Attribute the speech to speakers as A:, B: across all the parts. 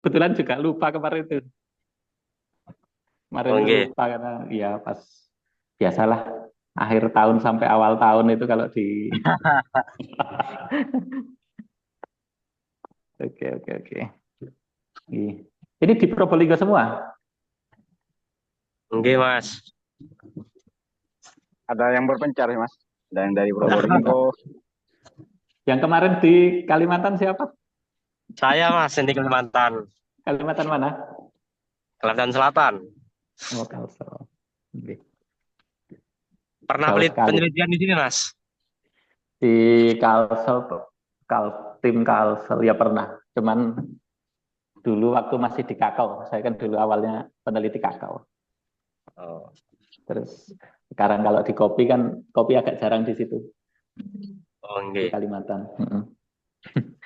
A: kebetulan juga lupa kemarin itu. Kemarin itu
B: Oke.
A: lupa karena ya pas biasalah akhir tahun sampai awal tahun itu kalau di oke oke oke. Ih. Ini di Probolinggo semua.
B: Oke, Mas.
C: Ada yang berpencar ya Mas. Ada yang dari Probolinggo.
A: Yang kemarin di Kalimantan siapa?
B: Saya Mas di Kalimantan.
A: Kalimantan mana?
B: Kalimantan Selatan.
A: Oh, Kalsel. Oke.
B: Pernah
A: Jauh sekali.
B: penelitian di sini, Mas?
A: Di Kalsel, tim Kalsel ya pernah. Cuman dulu waktu masih di Kakao. Saya kan dulu awalnya peneliti Kakao.
B: Oh,
A: Terus sekarang kalau di kopi kan kopi agak jarang di situ di
B: oke.
A: Kalimantan.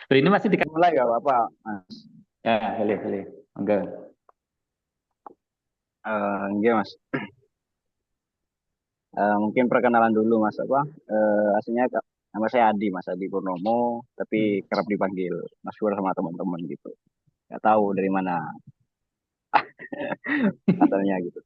A: Loh, ini masih di
C: Mulai nggak apa-apa Mas.
A: ya, boleh boleh. Enggak.
C: Enggak Mas. Mungkin perkenalan dulu Mas apa? Aslinya nama saya Adi Mas Adi Purnomo, tapi kerap dipanggil Mas Pur sama teman-teman gitu. Nggak tahu dari mana asalnya gitu.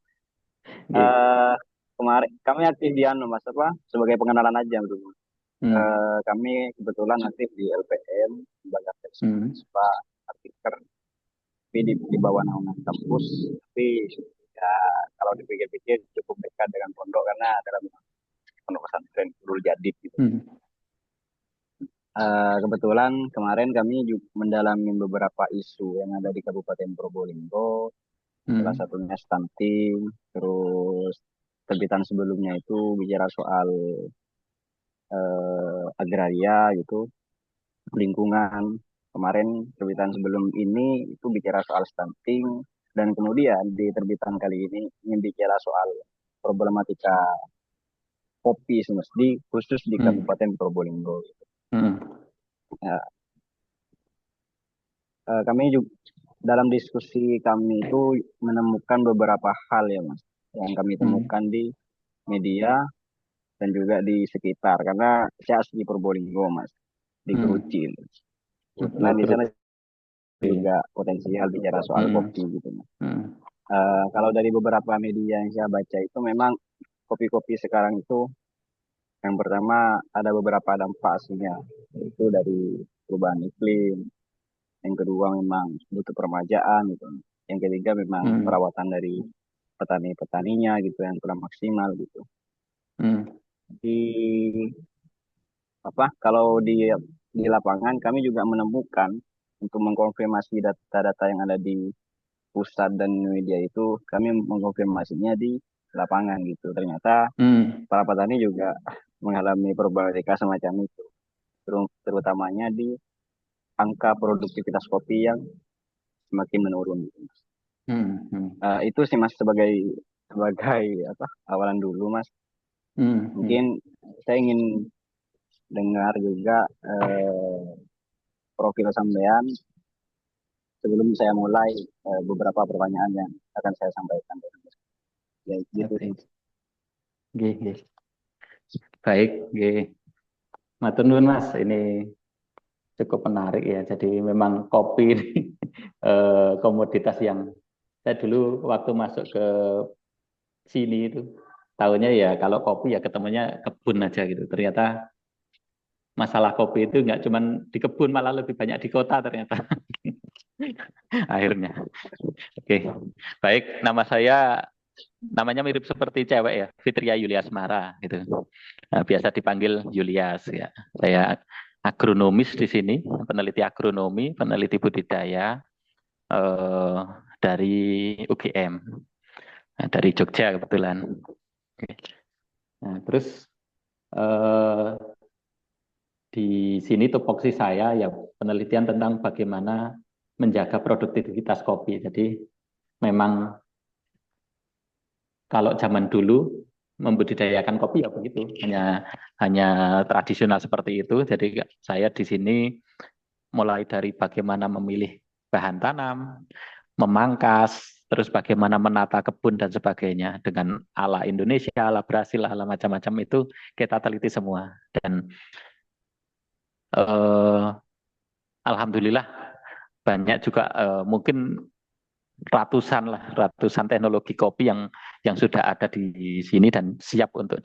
A: Oke.
C: eh Kemarin kami aktif di anu Mas apa? Sebagai pengenalan aja dulu.
A: Hmm.
C: Kami kebetulan aktif di LPM, Lembaga Pensi
A: Hmm.
C: Mahasiswa Arsitektur, tapi di bawah naungan kampus. Tapi ya kalau dipikir-pikir cukup dekat dengan pondok karena dalam pondok pesantren Nurul Jadid gitu.
A: Hmm.
C: Kebetulan kemarin kami juga mendalami beberapa isu yang ada di Kabupaten Probolinggo, salah
A: Hmm.
C: satunya stunting, terus terbitan sebelumnya itu bicara soal agraria gitu, lingkungan. Kemarin terbitan sebelum ini itu bicara soal stunting, dan kemudian di terbitan kali ini ingin bicara soal problematika kopi di khusus di
A: Hmm.
C: Kabupaten Probolinggo.
A: Hmm.
C: Ya, kami juga dalam diskusi kami itu menemukan beberapa hal ya Mas yang kami
A: Hmm.
C: temukan di media dan juga di sekitar karena saya asli Probolinggo Mas, di
A: Hmm.
C: Kerucil.
A: Oh,
C: Kebetulan di sana
A: grup. Oke.
C: juga potensial bicara soal
A: Hmm.
C: kopi gitu Mas.
A: Hmm.
C: Kalau dari beberapa media yang saya baca itu memang kopi-kopi sekarang itu yang pertama ada beberapa dampak aslinya, itu dari perubahan iklim, yang kedua memang butuh permajaan gitu, yang ketiga memang
A: Hmm.
C: perawatan dari petani-petaninya gitu yang kurang maksimal gitu.
A: Hmm.
C: Di apa kalau di lapangan kami juga menemukan untuk mengkonfirmasi data-data yang ada di pusat dan media itu, kami mengkonfirmasinya di lapangan gitu. Ternyata
A: Hmm.
C: para petani juga mengalami problematika semacam itu, terutamanya di angka produktivitas kopi yang semakin menurun gitu.
A: Hmm. Hmm.
C: Itu sih Mas sebagai sebagai apa awalan dulu Mas.
A: Hmm.
C: Mungkin
A: Hmm.
C: saya ingin dengar juga profil sampean sebelum saya mulai beberapa pertanyaan yang akan saya sampaikan. Ya gitu sih.
A: Oke. Oke. Oke. Baik. Oke. Matur nuwun Mas. Ini cukup menarik ya. Jadi memang kopi ini komoditas yang saya dulu waktu masuk ke sini itu tahunya ya kalau kopi ya ketemunya kebun aja gitu. Ternyata masalah kopi itu nggak cuman di kebun malah lebih banyak di kota ternyata akhirnya. Oke, baik. Nama saya namanya mirip seperti cewek ya, Fitria Yuliasmara gitu. Nah, biasa dipanggil Yulias ya. Saya agronomis di sini, peneliti agronomi, peneliti budidaya eh, dari UGM, nah, dari Jogja kebetulan. Oke. Nah, terus eh, di sini tupoksi saya ya penelitian tentang bagaimana menjaga produktivitas kopi. Jadi memang kalau zaman dulu membudidayakan kopi ya begitu, hanya hanya tradisional seperti itu. Jadi saya di sini mulai dari bagaimana memilih bahan tanam, memangkas, terus bagaimana menata kebun dan sebagainya dengan ala Indonesia, ala Brasil, ala macam-macam itu kita teliti semua. Dan alhamdulillah banyak juga mungkin ratusan teknologi kopi yang sudah ada di sini dan siap untuk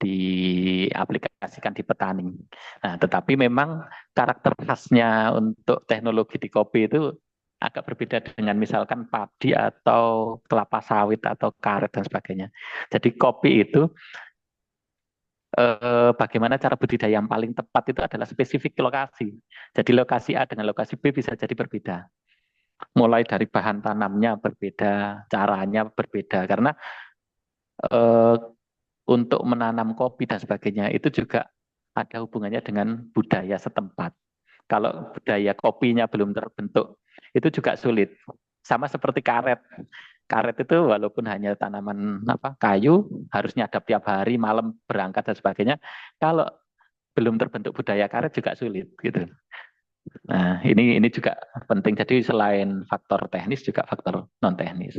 A: diaplikasikan di petani. Nah, tetapi memang karakter khasnya untuk teknologi di kopi itu agak berbeda dengan misalkan padi atau kelapa sawit atau karet dan sebagainya. Jadi kopi itu bagaimana cara budidaya yang paling tepat itu adalah spesifik lokasi. Jadi lokasi A dengan lokasi B bisa jadi berbeda. Mulai dari bahan tanamnya berbeda, caranya berbeda. Karena eh, untuk menanam kopi dan sebagainya itu juga ada hubungannya dengan budaya setempat. Kalau budaya kopinya belum terbentuk, itu juga sulit. Sama seperti karet. Karet itu walaupun hanya tanaman kayu, harus nyadap tiap hari, malam berangkat dan sebagainya. Kalau belum terbentuk budaya karet juga sulit gitu. Nah, ini juga penting. Jadi selain faktor teknis juga faktor non teknis.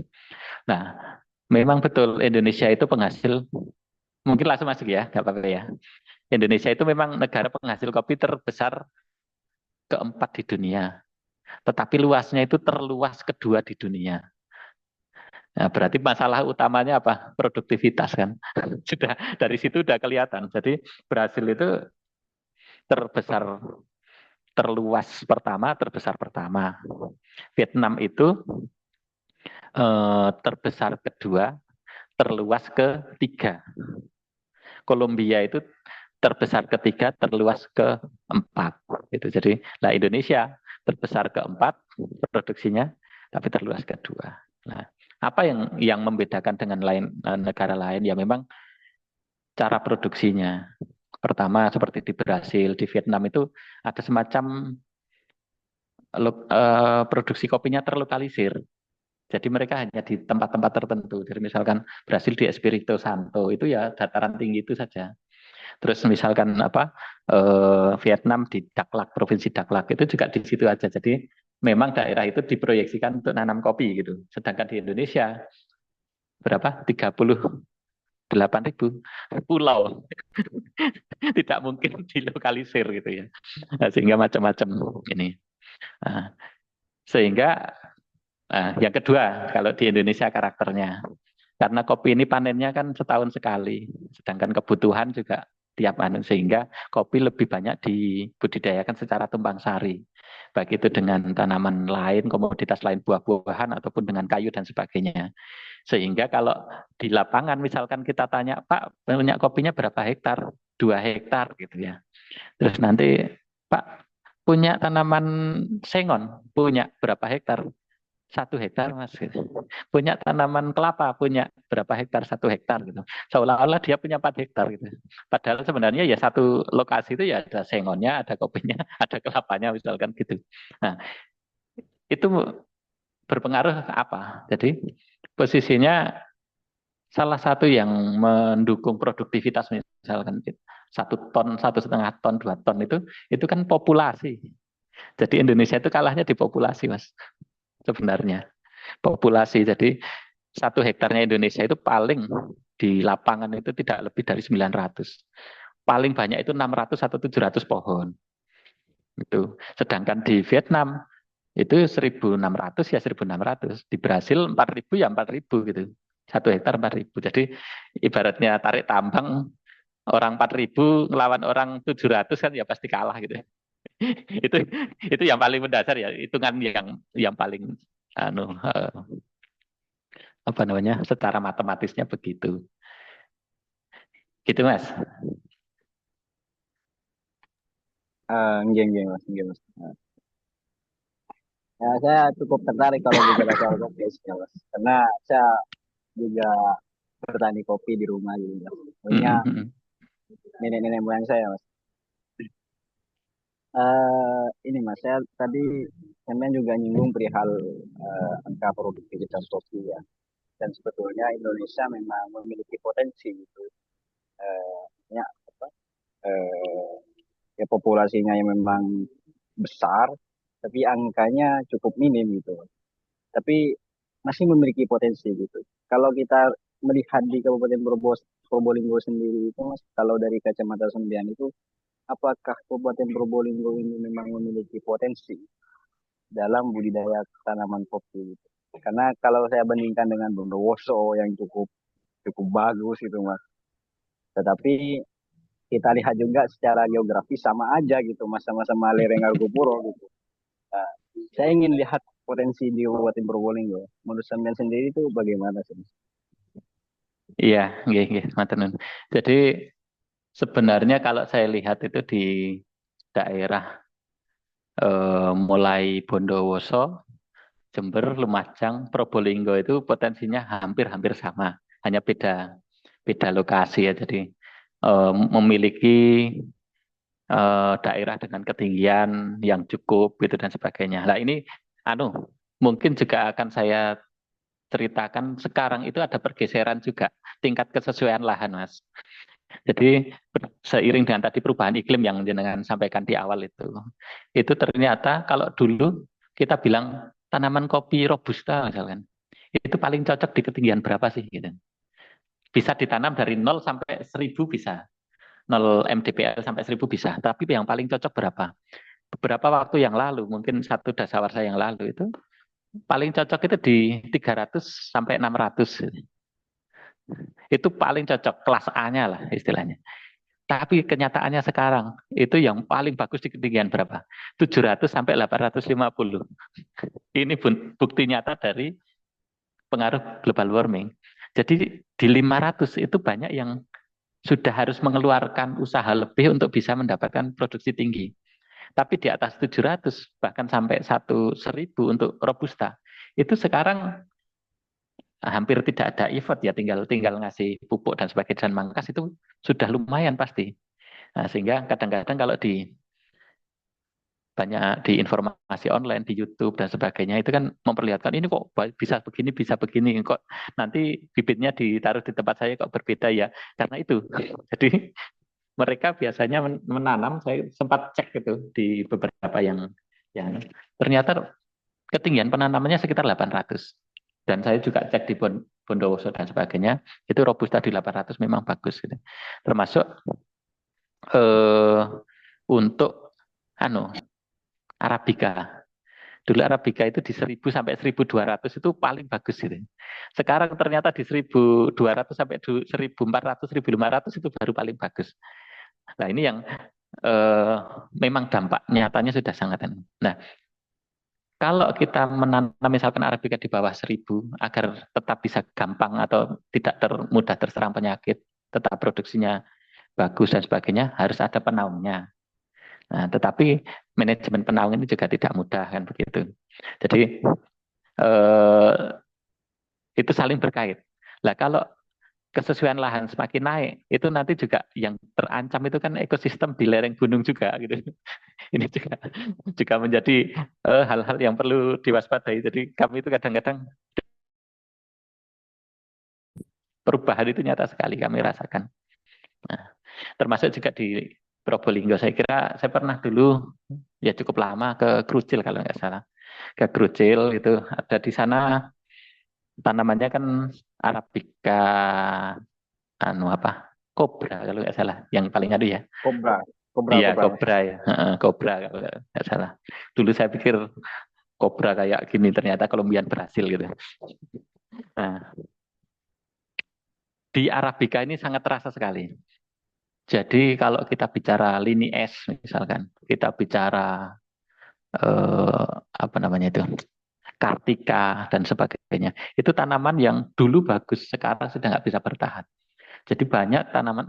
A: Nah, memang betul Indonesia itu penghasil, mungkin langsung masuk ya, nggak apa-apa ya. Indonesia itu memang negara penghasil kopi terbesar keempat di dunia. Tetapi luasnya itu terluas kedua di dunia. Nah, berarti masalah utamanya apa? Produktivitas kan. Sudah dari situ udah kelihatan. Jadi Brasil itu terbesar, terluas pertama, terbesar pertama. Vietnam itu terbesar kedua, terluas ketiga. Kolombia itu terbesar ketiga, terluas keempat. Gitu. Jadi, lah Indonesia terbesar keempat produksinya, tapi terluas kedua. Nah, apa yang membedakan dengan negara lain? Ya memang cara produksinya. Pertama seperti di Brasil, di Vietnam itu ada semacam produksi kopinya terlokalisir. Jadi mereka hanya di tempat-tempat tertentu. Jadi misalkan Brasil di Espírito Santo itu ya dataran tinggi itu saja. Terus misalkan Vietnam di Daklak, provinsi Daklak itu juga di situ aja. Jadi memang daerah itu diproyeksikan untuk nanam kopi gitu. Sedangkan di Indonesia berapa? 38.000 pulau. Tidak mungkin dilokalisir gitu ya. Nah, sehingga macam-macam ini. Nah, sehingga yang kedua kalau di Indonesia karakternya. Karena kopi ini panennya kan setahun sekali, sedangkan kebutuhan juga tiap anu sehingga kopi lebih banyak dibudidayakan secara tumpang sari. Baik itu dengan tanaman lain, komoditas lain, buah-buahan ataupun dengan kayu dan sebagainya. Sehingga kalau di lapangan misalkan kita tanya, Pak, punya kopinya berapa hektar? 2 hektar gitu ya. Terus nanti, Pak, punya tanaman sengon, punya berapa hektar? 1 hektar mas gitu. Punya tanaman kelapa punya berapa hektar? 1 hektar gitu. Seolah-olah dia punya 4 hektar gitu. Padahal sebenarnya ya satu lokasi itu ya ada sengonnya, ada kopinya, ada kelapanya misalkan gitu. Nah itu berpengaruh apa? Jadi posisinya salah satu yang mendukung produktivitas misalkan 1 ton, 1,5 ton, 2 ton itu kan populasi. Jadi Indonesia itu kalahnya di populasi mas sebenarnya populasi. Jadi 1 hektarnya Indonesia itu paling di lapangan itu tidak lebih dari 900. Paling banyak itu 600 atau 700 pohon. Itu. Sedangkan di Vietnam itu 1.600 ya 1.600. Di Brasil 4.000 ya 4.000 gitu. 1 hektar 4.000. Jadi ibaratnya tarik tambang orang 4.000 ngelawan orang 700 kan ya pasti kalah gitu. itu itu yang paling mendasar ya, hitungan yang paling anu apa namanya secara matematisnya begitu gitu mas.
C: Nggih, nggih, Mas, nggih, Mas. Ya, saya cukup tertarik kalau bicara soal kopi sih, Mas. Karena saya juga bertani kopi di rumah gitu, Mas. Punya nenek-nenek moyang saya, Mas. Ini Mas, saya tadi sampean juga nyinggung perihal angka produktivitas kopi ya. Dan sebetulnya Indonesia memang memiliki potensi gitu. Ya, apa, eh, ya populasinya yang memang besar, tapi angkanya cukup minim gitu. Tapi masih memiliki potensi gitu. Kalau kita melihat di Kabupaten Probolinggo sendiri itu Mas, kalau dari kacamata Sembilan itu, apakah Kabupaten Probolinggo ini memang memiliki potensi dalam budidaya tanaman kopi gitu. Karena kalau saya bandingkan dengan Bondowoso yang cukup cukup bagus gitu Mas. Tetapi kita lihat juga secara geografis sama aja gitu Mas, sama-sama lereng Argopuro gitu. Nah, saya ingin lihat potensi di Kabupaten Probolinggo. Menurut sampean sendiri itu bagaimana sih?
A: Iya, nggih, nggih, matur nuwun. Jadi sebenarnya kalau saya lihat itu di daerah mulai Bondowoso, Jember, Lumajang, Probolinggo itu potensinya hampir-hampir sama, hanya beda beda lokasi ya. Jadi memiliki daerah dengan ketinggian yang cukup gitu dan sebagainya. Nah ini anu mungkin juga akan saya ceritakan sekarang itu ada pergeseran juga tingkat kesesuaian lahan, Mas. Jadi seiring dengan tadi perubahan iklim yang jenengan sampaikan di awal itu ternyata kalau dulu kita bilang tanaman kopi robusta misalkan, itu paling cocok di ketinggian berapa sih gitu. Bisa ditanam dari 0 sampai 1000 bisa. 0 mdpl sampai 1000 bisa. Tapi yang paling cocok berapa? Beberapa waktu yang lalu, mungkin satu dasawarsa yang lalu itu paling cocok itu di 300 sampai 600. Itu paling cocok kelas A-nya lah istilahnya. Tapi kenyataannya sekarang itu yang paling bagus di ketinggian berapa? 700 sampai 850. Ini bukti nyata dari pengaruh global warming. Jadi di 500 itu banyak yang sudah harus mengeluarkan usaha lebih untuk bisa mendapatkan produksi tinggi. Tapi di atas 700 bahkan sampai 1000 untuk robusta itu sekarang hampir tidak ada effort ya, tinggal tinggal ngasih pupuk dan sebagainya dan mangkas itu sudah lumayan pasti. Nah, sehingga kadang-kadang kalau di banyak di informasi online di YouTube dan sebagainya itu kan memperlihatkan ini kok bisa begini kok nanti bibitnya ditaruh di tempat saya kok berbeda ya karena itu. Jadi mereka biasanya menanam, saya sempat cek itu di beberapa yang ternyata ketinggian penanamannya sekitar 800. Dan saya juga cek di Bondowoso dan sebagainya, itu robusta di 800 memang bagus gitu. Termasuk eh, untuk anu Arabica. Dulu Arabica itu di 1000 sampai 1200 itu paling bagus gitu. Sekarang ternyata di 1200 sampai 1400, 1500 itu baru paling bagus. Nah, ini yang memang dampak nyatanya sudah sangat. Nah, kalau kita menanam misalkan Arabica di bawah 1000 agar tetap bisa gampang atau tidak mudah terserang penyakit, tetap produksinya bagus dan sebagainya, harus ada penaungnya. Nah, tetapi manajemen penaung ini juga tidak mudah kan begitu. Jadi eh, itu saling berkait. Lah kalau kesesuaian lahan semakin naik, itu nanti juga yang terancam itu kan ekosistem di lereng gunung juga gitu. Ini juga menjadi hal-hal yang perlu diwaspadai. Jadi kami itu kadang-kadang perubahan itu nyata sekali kami rasakan. Nah, termasuk juga di Probolinggo. Saya kira saya pernah dulu ya cukup lama ke Krucil kalau nggak salah. Ke Krucil itu ada di sana tanamannya kan Arabica anu apa? Kobra kalau nggak salah. Yang paling adu ya.
C: Kobra, kobra,
A: Iya,
C: kobra.
A: kobra ya. Kobra kalau nggak salah. Dulu saya pikir kobra kayak gini, ternyata Kolombian Brasil gitu. Nah, di Arabica ini sangat terasa sekali. Jadi kalau kita bicara lini es, misalkan, kita bicara apa namanya itu, Kartika dan sebagainya, itu tanaman yang dulu bagus, sekarang sudah nggak bisa bertahan. Jadi banyak tanaman,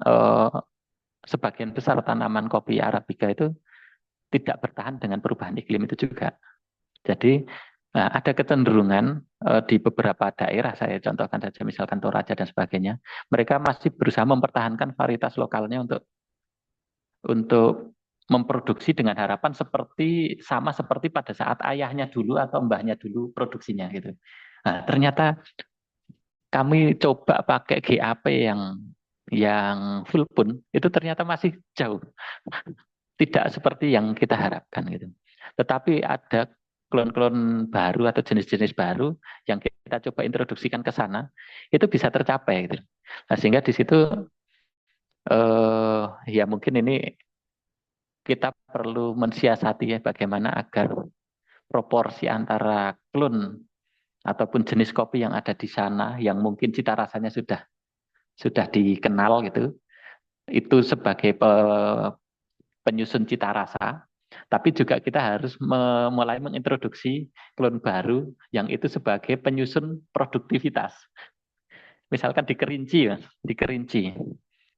A: sebagian besar tanaman kopi Arabica itu tidak bertahan dengan perubahan iklim itu juga. Jadi ada kecenderungan di beberapa daerah, saya contohkan saja misalkan Toraja dan sebagainya, mereka masih berusaha mempertahankan varietas lokalnya untuk memproduksi dengan harapan sama seperti pada saat ayahnya dulu atau mbahnya dulu produksinya gitu. Nah, ternyata kami coba pakai GAP yang full pun itu ternyata masih jauh, tidak seperti yang kita harapkan gitu. Tetapi ada klon-klon baru atau jenis-jenis baru yang kita coba introduksikan ke sana itu bisa tercapai gitu. Nah, sehingga di situ ya mungkin ini kita perlu mensiasati ya bagaimana agar proporsi antara klon ataupun jenis kopi yang ada di sana yang mungkin cita rasanya sudah dikenal gitu, itu sebagai penyusun cita rasa, tapi juga kita harus mulai mengintroduksi klon baru yang itu sebagai penyusun produktivitas. Misalkan di Kerinci, ya, di Kerinci.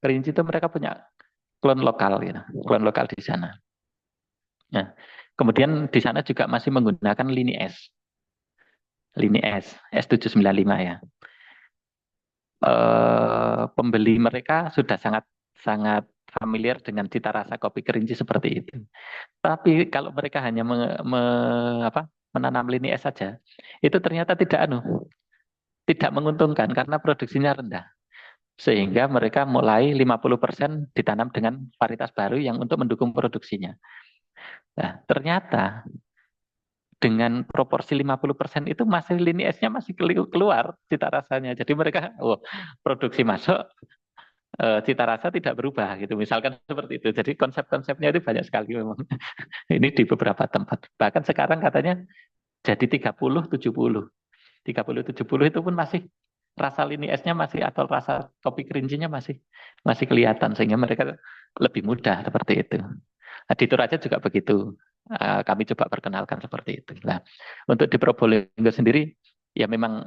A: Kerinci itu mereka punya klon lokal, gitu, klon lokal di sana. Nah, kemudian di sana juga masih menggunakan lini S795 ya. Pembeli mereka sudah sangat sangat familiar dengan cita rasa kopi Kerinci seperti itu. Tapi kalau mereka hanya menanam lini es saja, itu ternyata tidak menguntungkan karena produksinya rendah. Sehingga mereka mulai 50% ditanam dengan varietas baru yang untuk mendukung produksinya. Nah, ternyata dengan proporsi 50% itu masih lini S-nya masih keluar cita rasanya. Jadi mereka produksi masuk, cita rasa tidak berubah gitu. Misalkan seperti itu. Jadi konsep-konsepnya itu banyak sekali memang. Ini di beberapa tempat. Bahkan sekarang katanya jadi 30-70. 30-70 itu pun masih rasa lini esnya masih atau rasa kopi kerincinya masih kelihatan sehingga mereka lebih mudah seperti itu. Nah, di Toraja juga begitu. Kami coba perkenalkan seperti itu. Nah, untuk di Probolinggo sendiri ya memang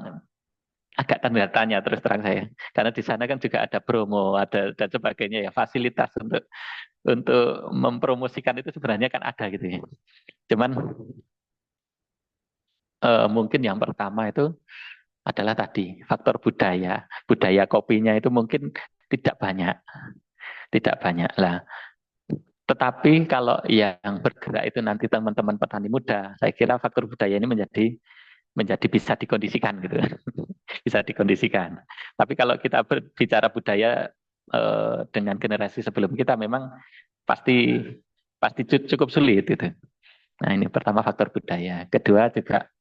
A: agak tanda tanya terus terang saya. Karena di sana kan juga ada promo, ada dan sebagainya ya, fasilitas untuk mempromosikan itu sebenarnya kan ada gitu ya. Cuman mungkin yang pertama itu adalah tadi faktor budaya. Budaya kopinya itu mungkin tidak banyak, tidak banyak lah. Tetapi kalau yang bergerak itu nanti teman-teman petani muda, saya kira faktor budaya ini menjadi bisa dikondisikan gitu, bisa dikondisikan. Tapi kalau kita berbicara budaya dengan generasi sebelum kita, memang pasti pasti cukup sulit itu. Nah ini pertama faktor budaya. Kedua juga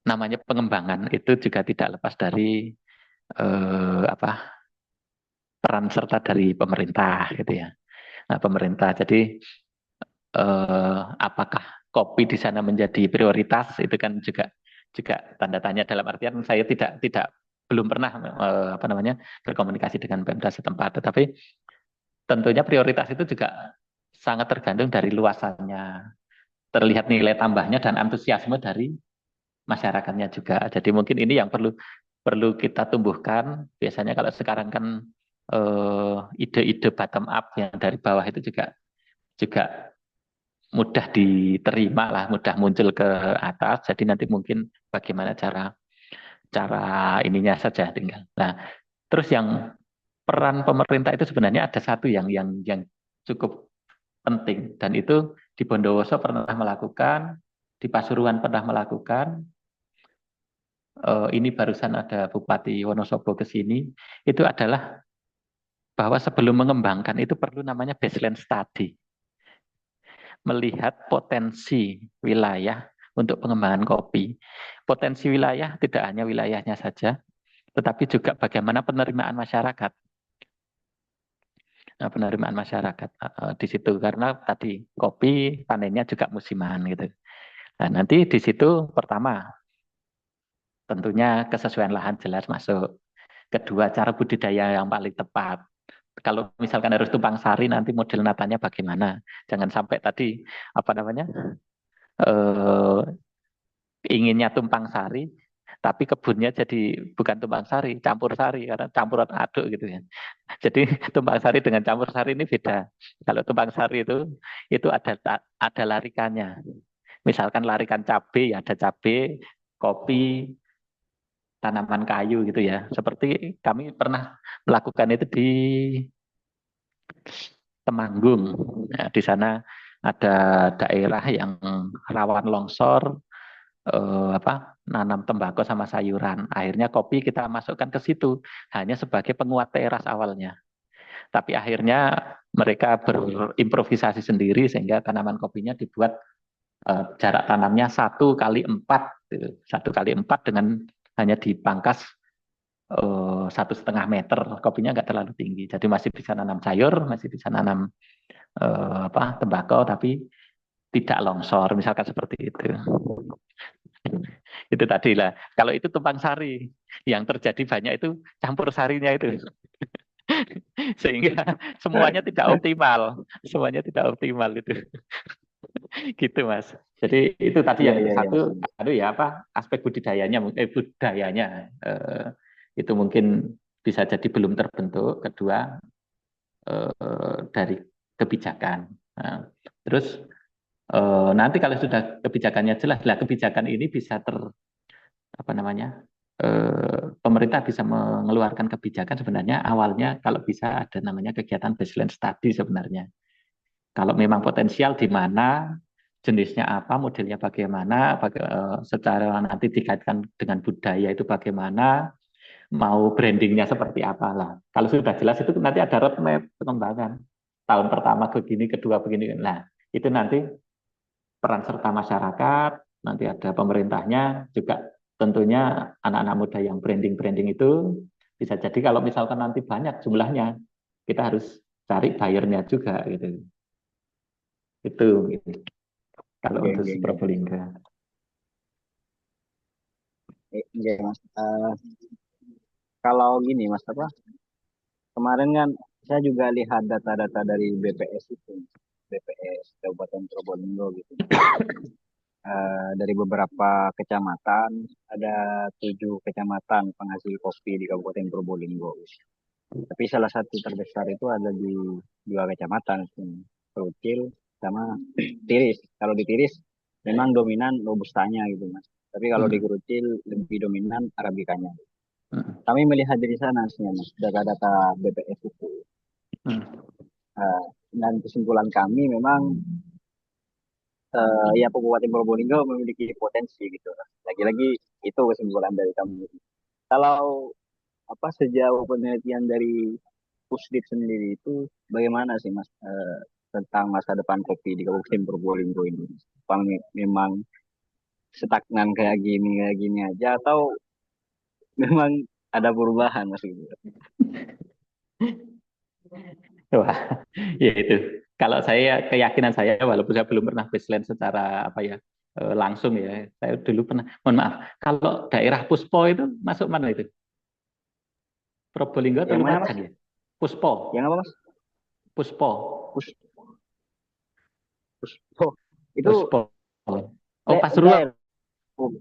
A: namanya pengembangan itu juga tidak lepas dari peran serta dari pemerintah gitu ya. Nah, pemerintah jadi apakah kopi di sana menjadi prioritas itu kan juga juga tanda tanya dalam artian saya tidak belum pernah berkomunikasi dengan Pemda setempat, tetapi tentunya prioritas itu juga sangat tergantung dari luasannya, terlihat nilai tambahnya dan antusiasme dari masyarakatnya juga. Jadi mungkin ini yang perlu perlu kita tumbuhkan. Biasanya kalau sekarang kan ide-ide bottom up yang dari bawah itu juga mudah diterima lah, mudah muncul ke atas. Jadi nanti mungkin bagaimana cara cara ininya saja tinggal. Nah, terus yang peran pemerintah itu sebenarnya ada satu yang cukup penting dan itu di Bondowoso pernah melakukan, di Pasuruan pernah melakukan, ini barusan ada Bupati Wonosobo ke sini, itu adalah bahwa sebelum mengembangkan itu perlu namanya baseline study. Melihat potensi wilayah untuk pengembangan kopi. Potensi wilayah tidak hanya wilayahnya saja, tetapi juga bagaimana penerimaan masyarakat. Nah, penerimaan masyarakat di situ karena tadi kopi panennya juga musiman gitu. Nah, nanti di situ pertama tentunya kesesuaian lahan jelas masuk. Kedua, cara budidaya yang paling tepat. Kalau misalkan harus tumpang sari, nanti model natanya bagaimana? Jangan sampai tadi apa namanya inginnya tumpang sari, tapi kebunnya jadi bukan tumpang sari, campur sari karena campuran aduk gitu ya. Jadi tumpang sari dengan campur sari ini beda. Kalau tumpang sari itu ada larikannya. Misalkan larikan cabai, ya ada cabai, kopi, tanaman kayu gitu ya. Seperti kami pernah melakukan itu di Temanggung. Nah, di sana ada daerah yang rawan longsor, nanam tembakau sama sayuran. Akhirnya kopi kita masukkan ke situ hanya sebagai penguat teras awalnya. Tapi akhirnya mereka berimprovisasi sendiri sehingga tanaman kopinya dibuat jarak tanamnya 1x4, gitu. 1x4 dengan hanya dipangkas 1,5 meter. Kopinya nggak terlalu tinggi, jadi masih bisa nanam sayur, masih bisa nanam tembakau, tapi tidak longsor, misalkan seperti itu. Itu tadi lah. Kalau itu tumpang sari, yang terjadi banyak itu campur sarinya itu. Sehingga semuanya tidak optimal. Semuanya tidak optimal itu. Gitu Mas. Jadi itu tadi
C: Iya,
A: yang
C: iya, iya,
A: satu,
C: Mas.
A: aduh ya apa aspek budayanya itu mungkin bisa jadi belum terbentuk. Kedua dari kebijakan. Nah, terus nanti kalau sudah kebijakannya jelas, lah kebijakan ini bisa apa namanya pemerintah bisa mengeluarkan kebijakan sebenarnya awalnya kalau bisa ada namanya kegiatan baseline study sebenarnya. Kalau memang potensial di mana, jenisnya apa, modelnya bagaimana, secara nanti dikaitkan dengan budaya itu bagaimana, mau brandingnya seperti apalah. Kalau sudah jelas itu nanti ada roadmap pengembangan. Tahun pertama begini, kedua begini. Nah, itu nanti peran serta masyarakat, nanti ada pemerintahnya, juga tentunya anak-anak muda yang branding-branding itu bisa jadi kalau misalkan nanti banyak jumlahnya, kita harus cari buyer-nya juga gitu. Itu gitu. Kalau
C: Oke,
A: untuk
C: oke,
A: si
C: oke.
A: Probolinggo.
C: Oke, Mas. Kalau gini, Mas, apa? Kemarin kan saya juga lihat data-data dari BPS itu, BPS Kabupaten Probolinggo gitu. Dari beberapa kecamatan, ada 7 kecamatan penghasil kopi di Kabupaten Probolinggo. Tapi salah satu terbesar itu ada di 2 kecamatan, Kerucil sama Tiris. Kalau di Tiris memang dominan robustanya gitu Mas. Tapi kalau di
A: Hmm.
C: Kerucil lebih dominan arabikanya.
A: Hmm.
C: Kami melihat dari sana sebenarnya Mas, data-data BPS itu.
A: Hmm.
C: Eh, dan kesimpulan kami memang ya Kabupaten Probolinggo memiliki potensi gitu. Lagi-lagi itu kesimpulan dari kami. Kalau apa sejauh penelitian dari Pusdit sendiri itu bagaimana sih Mas tentang masa depan kopi di Kabupaten Probolinggo ini? Apakah memang stagnan kayak gini aja atau memang ada perubahan Mas gitu?
A: Wah, ya itu. Kalau saya keyakinan saya, walaupun saya belum pernah baseline secara apa ya langsung ya, saya dulu pernah. Mohon maaf, kalau daerah Puspo itu masuk mana itu? Probolinggo atau
C: Yang mana Mas?
A: Lumajang ya? Puspo,
C: Yang apa Mas?
A: Puspo,
C: Pus, oh, itu
A: Puspo. Oh Pasuruan.
C: daerah. Oh,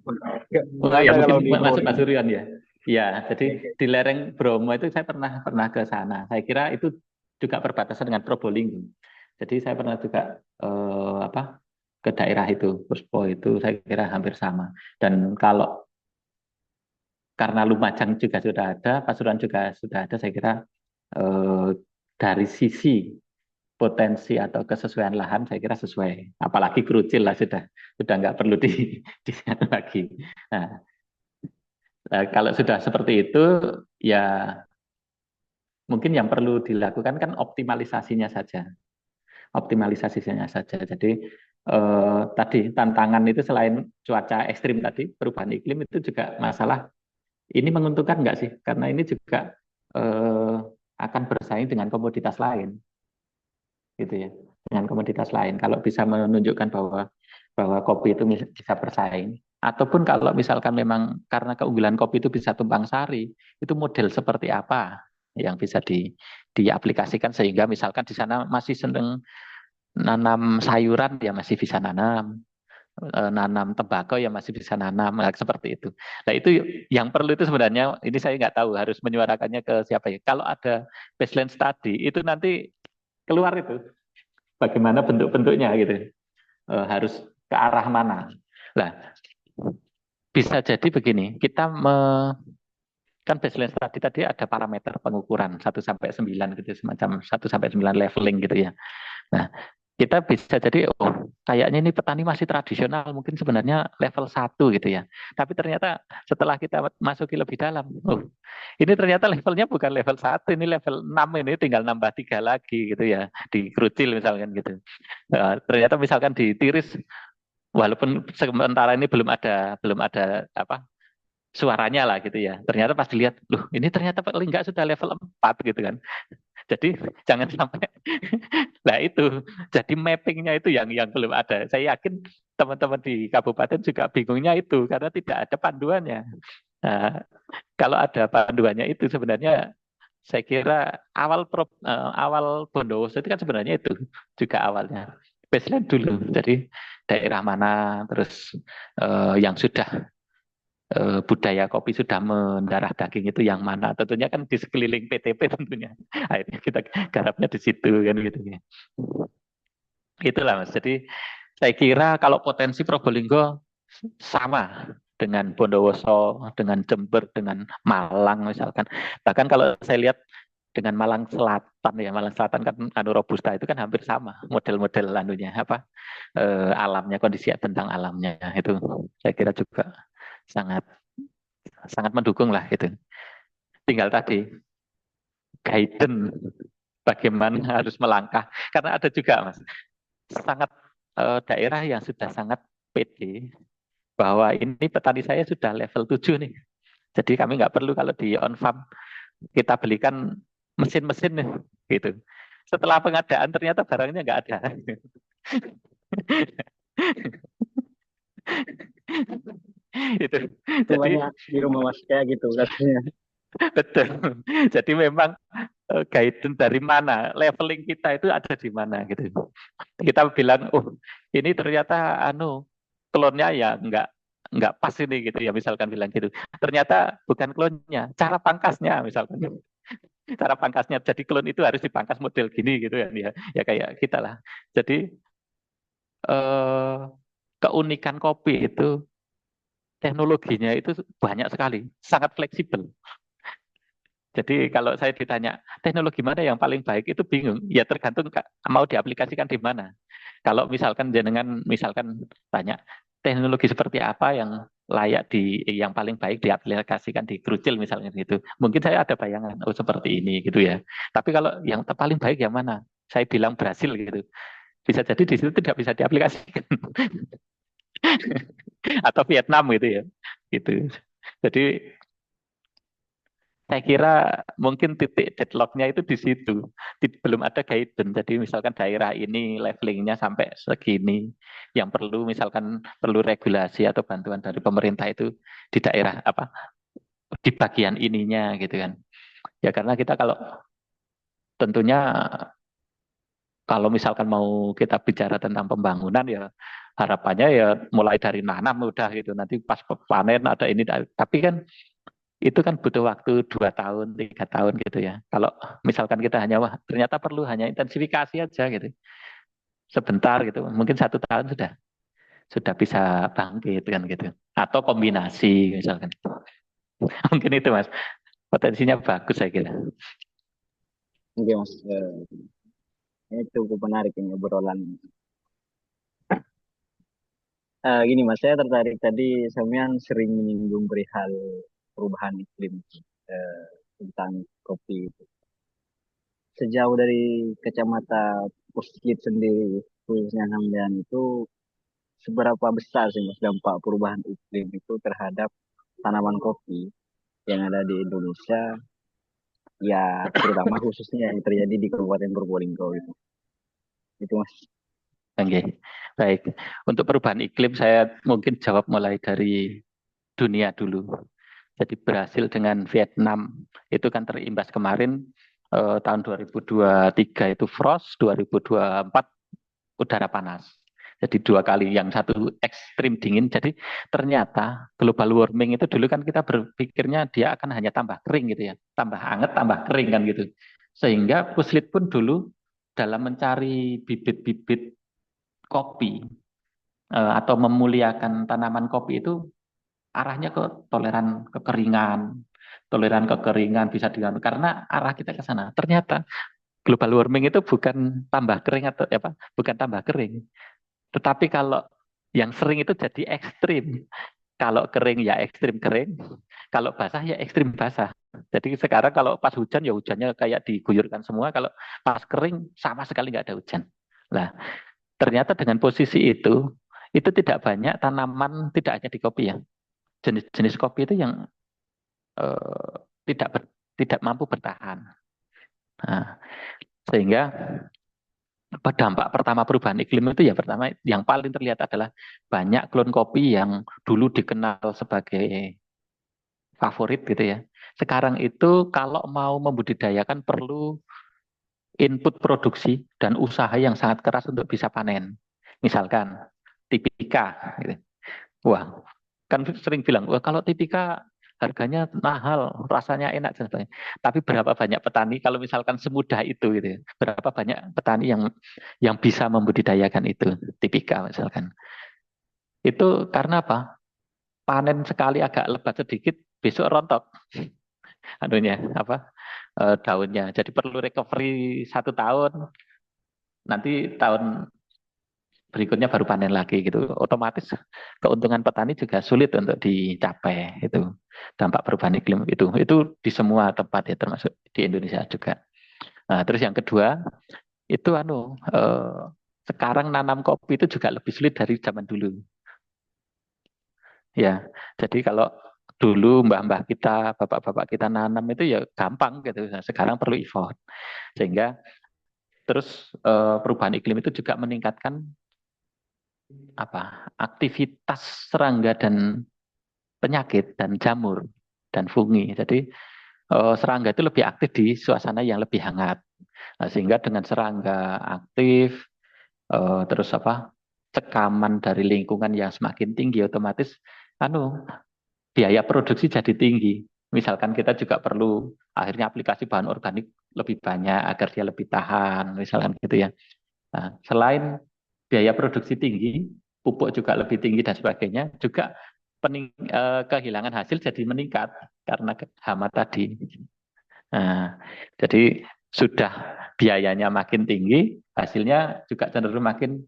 A: Oh
C: masa
A: ya
C: kalau
A: mungkin
C: di
A: masuk
C: Probolinggo.
A: Pasuruan ya. Ya, jadi di lereng Bromo itu saya pernah ke sana. Saya kira itu juga perbatasan dengan Probolinggo. Jadi saya pernah juga apa ke daerah itu, Puspo itu saya kira hampir sama. Dan kalau karena Lumajang juga sudah ada, Pasuruan juga sudah ada, saya kira eh, dari sisi potensi atau kesesuaian lahan saya kira sesuai. Apalagi kerucil lah sudah nggak perlu di lagi. Nah, kalau sudah seperti itu, ya mungkin yang perlu dilakukan kan optimalisasinya saja. Optimalisasinya saja. Jadi tadi tantangan itu selain cuaca ekstrim tadi, perubahan iklim itu juga masalah ini menguntungkan nggak sih? Karena ini juga akan bersaing dengan komoditas lain, gitu ya. Dengan komoditas lain. Kalau bisa menunjukkan bahwa kopi itu bisa bersaing, ataupun kalau misalkan memang karena keunggulan kopi itu bisa tumpang sari, itu model seperti apa yang bisa diaplikasikan sehingga misalkan di sana masih seneng nanam sayuran ya masih bisa nanam tembakau ya masih bisa nanam seperti itu. Nah itu yang perlu itu sebenarnya ini saya nggak tahu harus menyuarakannya ke siapa ya. Kalau ada baseline study itu nanti keluar itu bagaimana bentuk-bentuknya gitu. Harus ke arah mana. Nah, bisa jadi begini, kan baseline study tadi ada parameter pengukuran 1 sampai 9 gitu, semacam 1 sampai 9 leveling gitu ya. Nah, kita bisa jadi, oh kayaknya ini petani masih tradisional, mungkin sebenarnya level 1 gitu ya. Tapi ternyata setelah kita masuki lebih dalam, oh ini ternyata levelnya bukan level 1, ini level 6 ini tinggal nambah 3 lagi gitu ya. Di kerucil misalkan gitu. Ternyata misalkan di tiris walaupun sementara ini belum ada apa suaranya lah gitu ya. Ternyata pas dilihat, loh ini ternyata paling enggak sudah level 4 gitu kan. Jadi jangan sampai nah itu jadi mappingnya itu yang belum ada. Saya yakin teman-teman di kabupaten juga bingungnya itu karena tidak ada panduannya. Nah, kalau ada panduannya itu sebenarnya saya kira awal Bondowoso itu kan sebenarnya itu juga awalnya baseline dulu. Jadi daerah mana terus yang sudah budaya kopi sudah mendarah daging itu yang mana? Tentunya kan di sekeliling PTP tentunya. Akhirnya kita garapnya di situ kan gitu ya. Itulah Mas. Jadi saya kira kalau potensi Probolinggo sama dengan Bondowoso, dengan Jember, dengan Malang misalkan. Bahkan kalau saya lihat dengan Malang Selatan ya, Malang Selatan kan anu Robusta itu kan hampir sama model-model anunya apa alamnya, kondisi tentang alamnya itu saya kira juga sangat sangat mendukung lah itu. Tinggal tadi guidance bagaimana harus melangkah karena ada juga Mas sangat daerah yang sudah sangat pede bahwa ini petani saya sudah level 7 nih. Jadi kami nggak perlu kalau di on farm kita belikan mesin-mesin nih, gitu. Setelah pengadaan ternyata barangnya nggak ada. Itu.
C: Itu
A: Jadi
C: banyak di rumah Mas kayak gitu katanya.
A: betul. Jadi memang guidance dari mana, leveling kita itu ada di mana gitu. Kita bilang, oh ini ternyata klonnya ya nggak pas ini gitu ya misalkan bilang gitu. Ternyata bukan klonnya, cara pangkasnya misalkan. Cara pangkasnya jadi klon itu harus dipangkas model gini gitu ya ya kayak kita lah. Jadi eh, keunikan kopi itu teknologinya itu banyak sekali, sangat fleksibel. Jadi kalau saya ditanya teknologi mana yang paling baik itu bingung. Ya tergantung mau diaplikasikan di mana. Kalau misalkan jenengan misalkan tanya teknologi seperti apa yang layak yang paling baik diaplikasikan di kerucil misalnya gitu. Mungkin saya ada bayangan oh seperti ini gitu ya. Tapi kalau yang paling baik yang mana? Saya bilang Brasil gitu. Bisa jadi di situ tidak bisa diaplikasikan atau Vietnam gitu ya. Gitu. Jadi saya kira mungkin titik deadlocknya itu di situ. Belum ada guidance. Jadi misalkan daerah ini levelingnya sampai segini, yang perlu misalkan perlu regulasi atau bantuan dari pemerintah itu di daerah apa, di bagian ininya gitu kan. Ya karena kita kalau tentunya kalau misalkan mau kita bicara tentang pembangunan ya harapannya ya mulai dari nanam udah gitu. Nanti pas panen ada ini. Tapi kan itu kan butuh waktu 2 tahun, 3 tahun gitu ya. Kalau misalkan kita hanya wah ternyata perlu hanya intensifikasi aja gitu, sebentar gitu, mungkin 1 tahun sudah bisa bangkit kan gitu. Atau kombinasi misalkan. Mungkin itu Mas, potensinya bagus saya kira.
C: Oke Mas, ini cukup menarik ini obrolan. Gini Mas, saya tertarik tadi Samian sering menyinggung perihal perubahan iklim eh, tentang kopi. Sejauh dari kacamata Puskit sendiri, khususnya Hamdan itu seberapa besar sih Mas dampak perubahan iklim itu terhadap tanaman kopi yang ada di Indonesia, ya terutama khususnya yang terjadi di Kabupaten Probolinggo itu Mas.
A: Oke, baik. Untuk perubahan iklim saya mungkin jawab mulai dari dunia dulu. Jadi Brasil dengan Vietnam itu kan terimbas kemarin tahun 2023 itu frost, 2024 udara panas. Jadi 2 kali, yang satu ekstrim dingin. Jadi ternyata global warming itu dulu kan kita berpikirnya dia akan hanya tambah kering gitu ya, tambah hangat, tambah kering kan gitu. Sehingga Puslit pun dulu dalam mencari bibit-bibit kopi atau memuliakan tanaman kopi itu arahnya ke toleran kekeringan bisa diganti karena arah kita ke sana. Ternyata global warming itu bukan tambah kering atau apa, bukan tambah kering. Tetapi kalau yang sering itu jadi ekstrim. Kalau kering ya ekstrim kering, kalau basah ya ekstrim basah. Jadi sekarang kalau pas hujan ya hujannya kayak diguyurkan semua, kalau pas kering sama sekali nggak ada hujan. Nah, ternyata dengan posisi itu tidak banyak tanaman, tidak hanya di kopi ya. Jenis-jenis kopi itu yang tidak mampu bertahan. Nah, sehingga dampak pertama perubahan iklim itu ya pertama yang paling terlihat adalah banyak klon kopi yang dulu dikenal sebagai favorit gitu ya. Sekarang itu kalau mau membudidayakan perlu input produksi dan usaha yang sangat keras untuk bisa panen. Misalkan tipika gitu. Wah, kan sering bilang, wah kalau tipika harganya mahal, rasanya enak dan sebagainya. Tapi berapa banyak petani kalau misalkan semudah itu gitu ya. Berapa banyak petani yang bisa membudidayakan itu tipika misalkan. Itu karena apa? Panen sekali agak lebat sedikit, besok rontok anunya apa daunnya. Jadi perlu recovery 1 tahun, nanti tahun berikutnya baru panen lagi gitu. Otomatis keuntungan petani juga sulit untuk dicapai itu. Dampak perubahan iklim itu di semua tempat ya termasuk di Indonesia juga. Nah, terus yang kedua itu sekarang nanam kopi itu juga lebih sulit dari zaman dulu. Ya, jadi kalau dulu mbah-mbah kita, bapak-bapak kita nanam itu ya gampang gitu. Nah, sekarang perlu effort. Sehingga terus perubahan iklim itu juga meningkatkan aktivitas serangga dan penyakit dan jamur dan fungi. Jadi serangga itu lebih aktif di suasana yang lebih hangat. Nah, sehingga dengan serangga aktif terus cekaman dari lingkungan yang semakin tinggi otomatis biaya produksi jadi tinggi. Misalkan kita juga perlu akhirnya aplikasi bahan organik lebih banyak agar dia lebih tahan, misalkan gitu ya. Nah, selain biaya produksi tinggi, pupuk juga lebih tinggi dan sebagainya, juga kehilangan hasil jadi meningkat karena hama tadi. Nah, jadi sudah biayanya makin tinggi, hasilnya juga cenderung makin.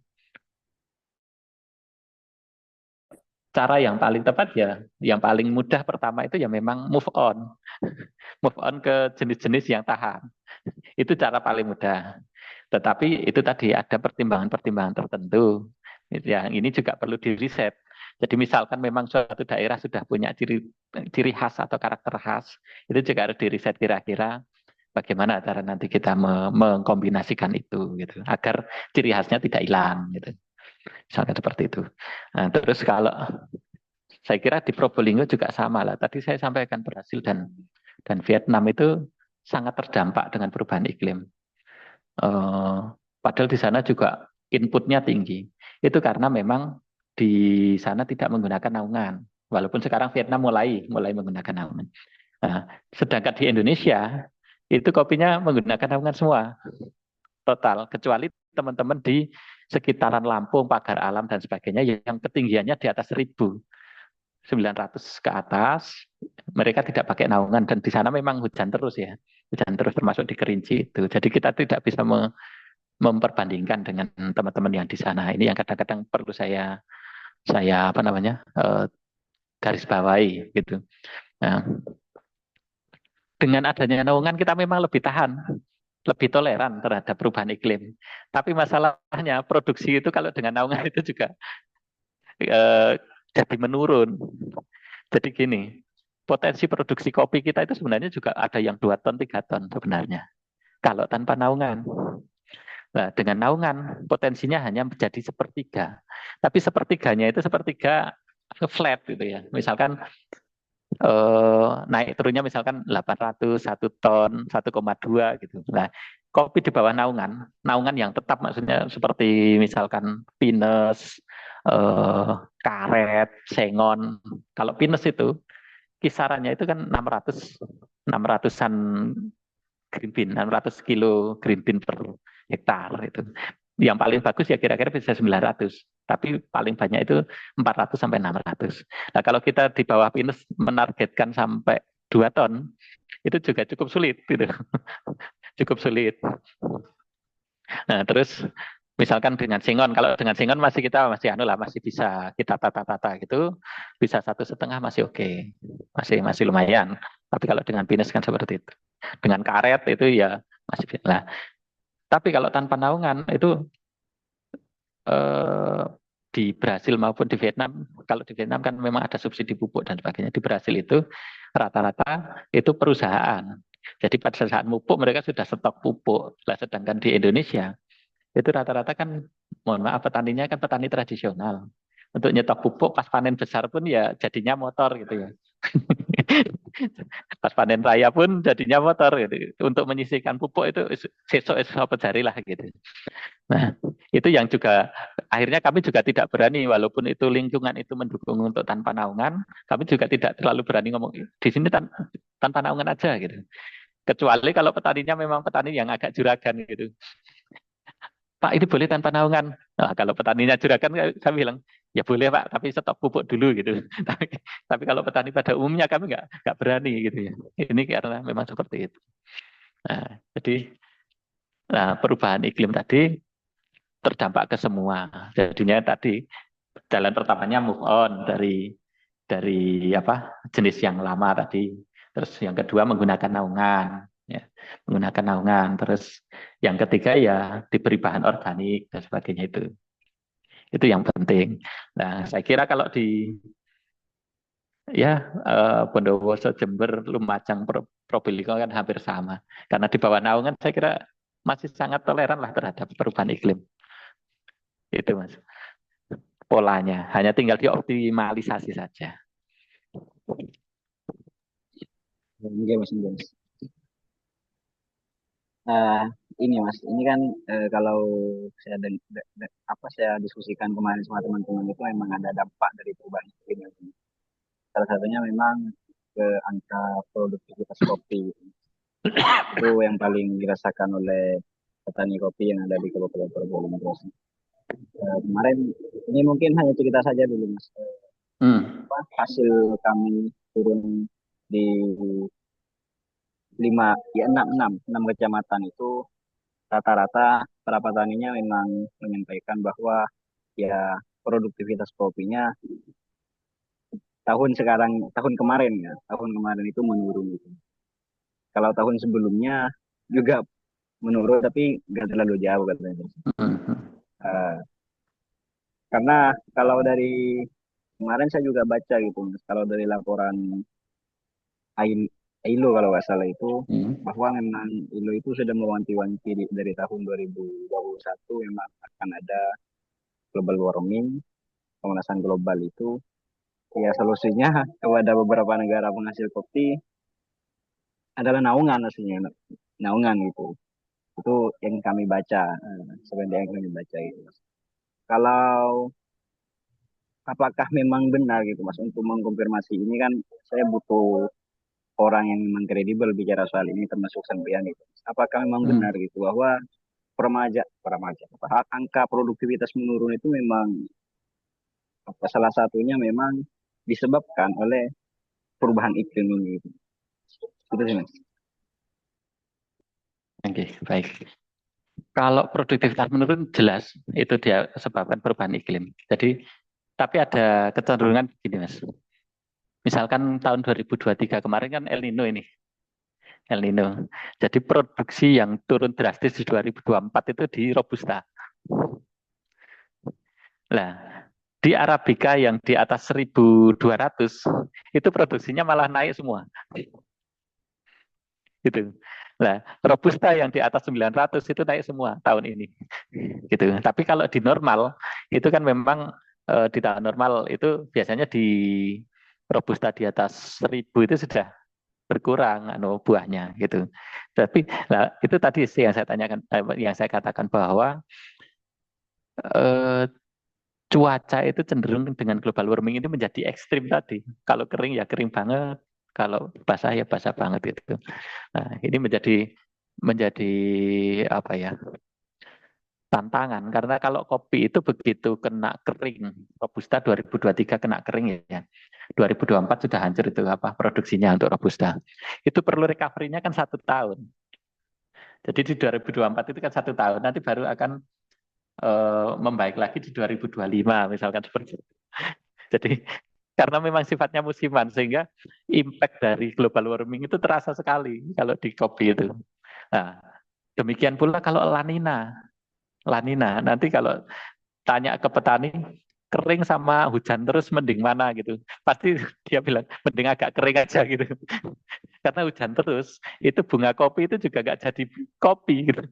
A: Cara yang paling tepat ya, yang paling mudah pertama itu ya memang move on. Move on ke jenis-jenis yang tahan. Itu cara paling mudah. Tetapi itu tadi ada pertimbangan-pertimbangan tertentu. Yang ini juga perlu diriset. Jadi misalkan memang suatu daerah sudah punya ciri khas atau karakter khas, itu juga harus diriset kira-kira bagaimana cara nanti kita mengkombinasikan itu gitu agar ciri khasnya tidak hilang gitu. Misalkan seperti itu. Nah, terus kalau saya kira di Probolinggo juga sama lah. Tadi saya sampaikan Brasil dan Vietnam itu sangat terdampak dengan perubahan iklim. Padahal di sana juga inputnya tinggi. Itu karena memang di sana tidak menggunakan naungan. Walaupun sekarang Vietnam mulai menggunakan naungan. Nah, sedangkan di Indonesia itu kopinya menggunakan naungan semua total, kecuali teman-teman di sekitaran Lampung, Pagar Alam dan sebagainya yang ketinggiannya di atas 1.900 ke atas, mereka tidak pakai naungan dan di sana memang hujan terus ya, hujan terus termasuk di Kerinci itu. Jadi kita tidak bisa memperbandingkan dengan teman-teman yang di sana. Ini yang kadang-kadang perlu saya garis bawahi gitu. Nah, dengan adanya naungan kita memang lebih tahan, lebih toleran terhadap perubahan iklim. Tapi masalahnya produksi itu kalau dengan naungan itu juga jadi menurun. Jadi gini, potensi produksi kopi kita itu sebenarnya juga ada yang 2 ton, 3 ton sebenarnya. Kalau tanpa naungan. Nah, dengan naungan potensinya hanya menjadi sepertiga. Tapi sepertiganya itu sepertiga flat gitu ya. Misalkan naik turunnya misalkan 800, 1 ton, 1,2 gitu. Nah, kopi di bawah naungan yang tetap maksudnya seperti misalkan pinus, karet, sengon. Kalau pinus itu kisarannya itu kan 600-an green bean, 600 kilo green bean per hektar itu. Yang paling bagus ya kira-kira bisa 900, tapi paling banyak itu 400 sampai 600. Nah, kalau kita di bawah pinus menargetkan sampai 2 ton, itu juga cukup sulit gitu. Cukup sulit. Nah, terus misalkan dengan singon, kalau dengan singon masih bisa kita tata-tata gitu, bisa 1,5 masih oke, masih lumayan. Tapi kalau dengan pinus kan seperti itu. Dengan karet itu ya masih lah. Tapi kalau tanpa naungan itu eh, di Brasil maupun di Vietnam, kalau di Vietnam kan memang ada subsidi pupuk dan sebagainya. Di Brasil itu rata-rata itu perusahaan Jadi pada saat pupuk mereka sudah stok pupuk. Lah, sedangkan di Indonesia itu rata-rata kan, mohon maaf, petaninya kan petani tradisional. Untuk nyetok pupuk pas panen besar pun ya jadinya motor gitu ya. Pas panen raya pun jadinya motor gitu. Untuk menyisihkan pupuk itu sesok-esok apa jarilah gitu. Nah, itu yang juga akhirnya kami juga tidak berani, walaupun itu lingkungan itu mendukung untuk tanpa naungan, kami juga tidak terlalu berani ngomong di sini tanpa naungan aja gitu. Kecuali kalau petaninya memang petani yang agak juragan gitu. Pak, ini boleh tanpa naungan. Nah, kalau petaninya juragan, kami bilang, ya boleh Pak, tapi stop pupuk dulu gitu. Tapi kalau petani pada umumnya kami nggak berani gitu ya. Ini karena memang seperti itu. Nah, jadi perubahan iklim tadi terdampak ke semua. Jadinya tadi jalan pertamanya move on dari apa jenis yang lama tadi. Terus yang kedua menggunakan naungan, ya, menggunakan naungan. Terus yang ketiga ya diberi bahan organik dan sebagainya itu. Itu yang penting. Nah, saya kira kalau di ya Bondowoso, Jember, Lumajang, Probolinggo kan hampir sama. Karena di bawah naungan saya kira masih sangat toleran lah terhadap perubahan iklim. Itu Mas. Polanya hanya tinggal dioptimalisasi saja.
C: Enggak mas, enggak mas. Nah, ini mas, ini kan kalau saya diskusikan kemarin sama teman-teman itu memang ada dampak dari perubahan iklim. Salah satunya memang ke angka produktivitas kopi. Itu yang paling dirasakan oleh petani kopi yang ada di Kabupaten Probolinggo. Kemarin ini mungkin hanya cerita saja dulu mas. Hasil kami turun di enam kecamatan itu rata-rata para petaninya memang menyampaikan bahwa ya produktivitas kopinya tahun kemarin ya, tahun kemarin itu menurun gitu. Kalau tahun sebelumnya juga menurun tapi nggak terlalu jauh katanya. Uh, karena kalau dari kemarin saya juga baca gitu, Mas, kalau dari laporan ILO kalau nggak salah itu bahwa memang ILO itu sudah mewanti-wanti dari tahun 2021 memang akan ada global warming, pemanasan global itu. Ya solusinya kepada beberapa negara penghasil kopi adalah naungan aslinya, naungan gitu. Itu yang kami baca, sebenarnya yang kami baca itu. Kalau apakah memang benar gitu Mas untuk mengkonfirmasi ini kan saya butuh orang yang memang kredibel bicara soal ini termasuk sampean itu. Apakah memang benar gitu bahwa peremaja angka produktivitas menurun itu memang salah satunya memang disebabkan oleh perubahan iklim ini gitu. Itu sih Mas.
A: Oke, baik. Kalau produktivitas menurun jelas itu dia sebabkan perubahan iklim. Jadi tapi ada kecenderungan begini Mas. Misalkan tahun 2023 kemarin kan El Nino ini. El Nino. Jadi produksi yang turun drastis di 2024 itu di Robusta. Nah, di Arabica yang di atas 1.200 itu produksinya malah naik semua. Gitu. Nah, Robusta yang di atas 900 itu naik semua tahun ini. Gitu. Tapi kalau di normal itu kan memang di tahun normal itu biasanya di Robusta di atas 1.000 itu sudah berkurang buahnya gitu. Tapi itu tadi sih yang saya tanyakan, yang saya katakan bahwa cuaca itu cenderung dengan global warming ini menjadi ekstrim tadi. Kalau kering ya kering banget, kalau basah ya basah banget itu. Nah, ini menjadi apa ya? Tantangan karena kalau kopi itu begitu kena kering, Robusta 2023 kena kering ya. 2024 sudah hancur itu apa produksinya untuk Robusta. Itu perlu recovery-nya kan 1 tahun. Jadi di 2024 itu kan 1 tahun, nanti baru akan membaik lagi di 2025 misalkan seperti itu. Jadi karena memang sifatnya musiman sehingga impact dari global warming itu terasa sekali kalau di kopi itu. Nah, demikian pula kalau lanina nanti kalau tanya ke petani kering sama hujan terus mending mana gitu pasti dia bilang mending agak kering aja gitu karena hujan terus, itu bunga kopi itu juga nggak jadi kopi gitu.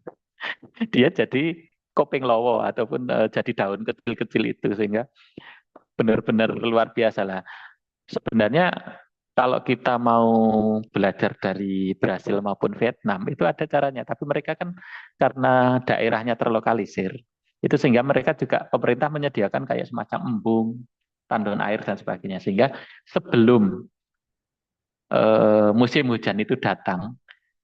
A: Dia jadi kopeng lowo ataupun jadi daun kecil-kecil itu, sehingga benar-benar luar biasa lah. Sebenarnya kalau kita mau belajar dari Brasil maupun Vietnam itu ada caranya, tapi mereka kan karena daerahnya terlokalisir, itu sehingga mereka juga pemerintah menyediakan kayak semacam embung, tandon air dan sebagainya, sehingga sebelum musim hujan itu datang,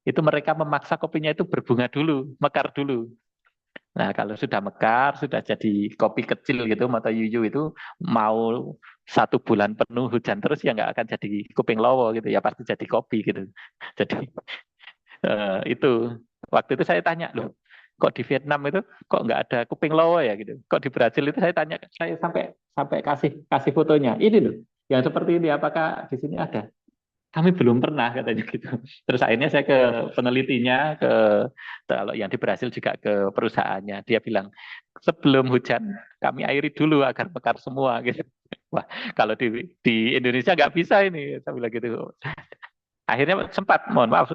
A: itu mereka memaksa kopinya itu berbunga dulu, mekar dulu. Nah, kalau sudah mekar, sudah jadi kopi kecil gitu, mata yuyu itu mau 1 bulan penuh hujan terus ya nggak akan jadi kuping lowo gitu, ya pasti jadi kopi gitu. Jadi itu waktu itu saya tanya loh, kok di Vietnam itu kok nggak ada kuping lowo ya gitu, kok di Brasil itu saya tanya, saya sampai sampai kasih kasih fotonya, ini loh, yang seperti ini apakah di sini ada? Kami belum pernah katanya gitu. Terus akhirnya saya ke penelitinya, kalau yang di Brasil juga ke perusahaannya. Dia bilang sebelum hujan kami airi dulu agar mekar semua gitu. Wah, kalau di Indonesia nggak bisa ini, saya bilang gitu. Akhirnya sempat, mohon maaf,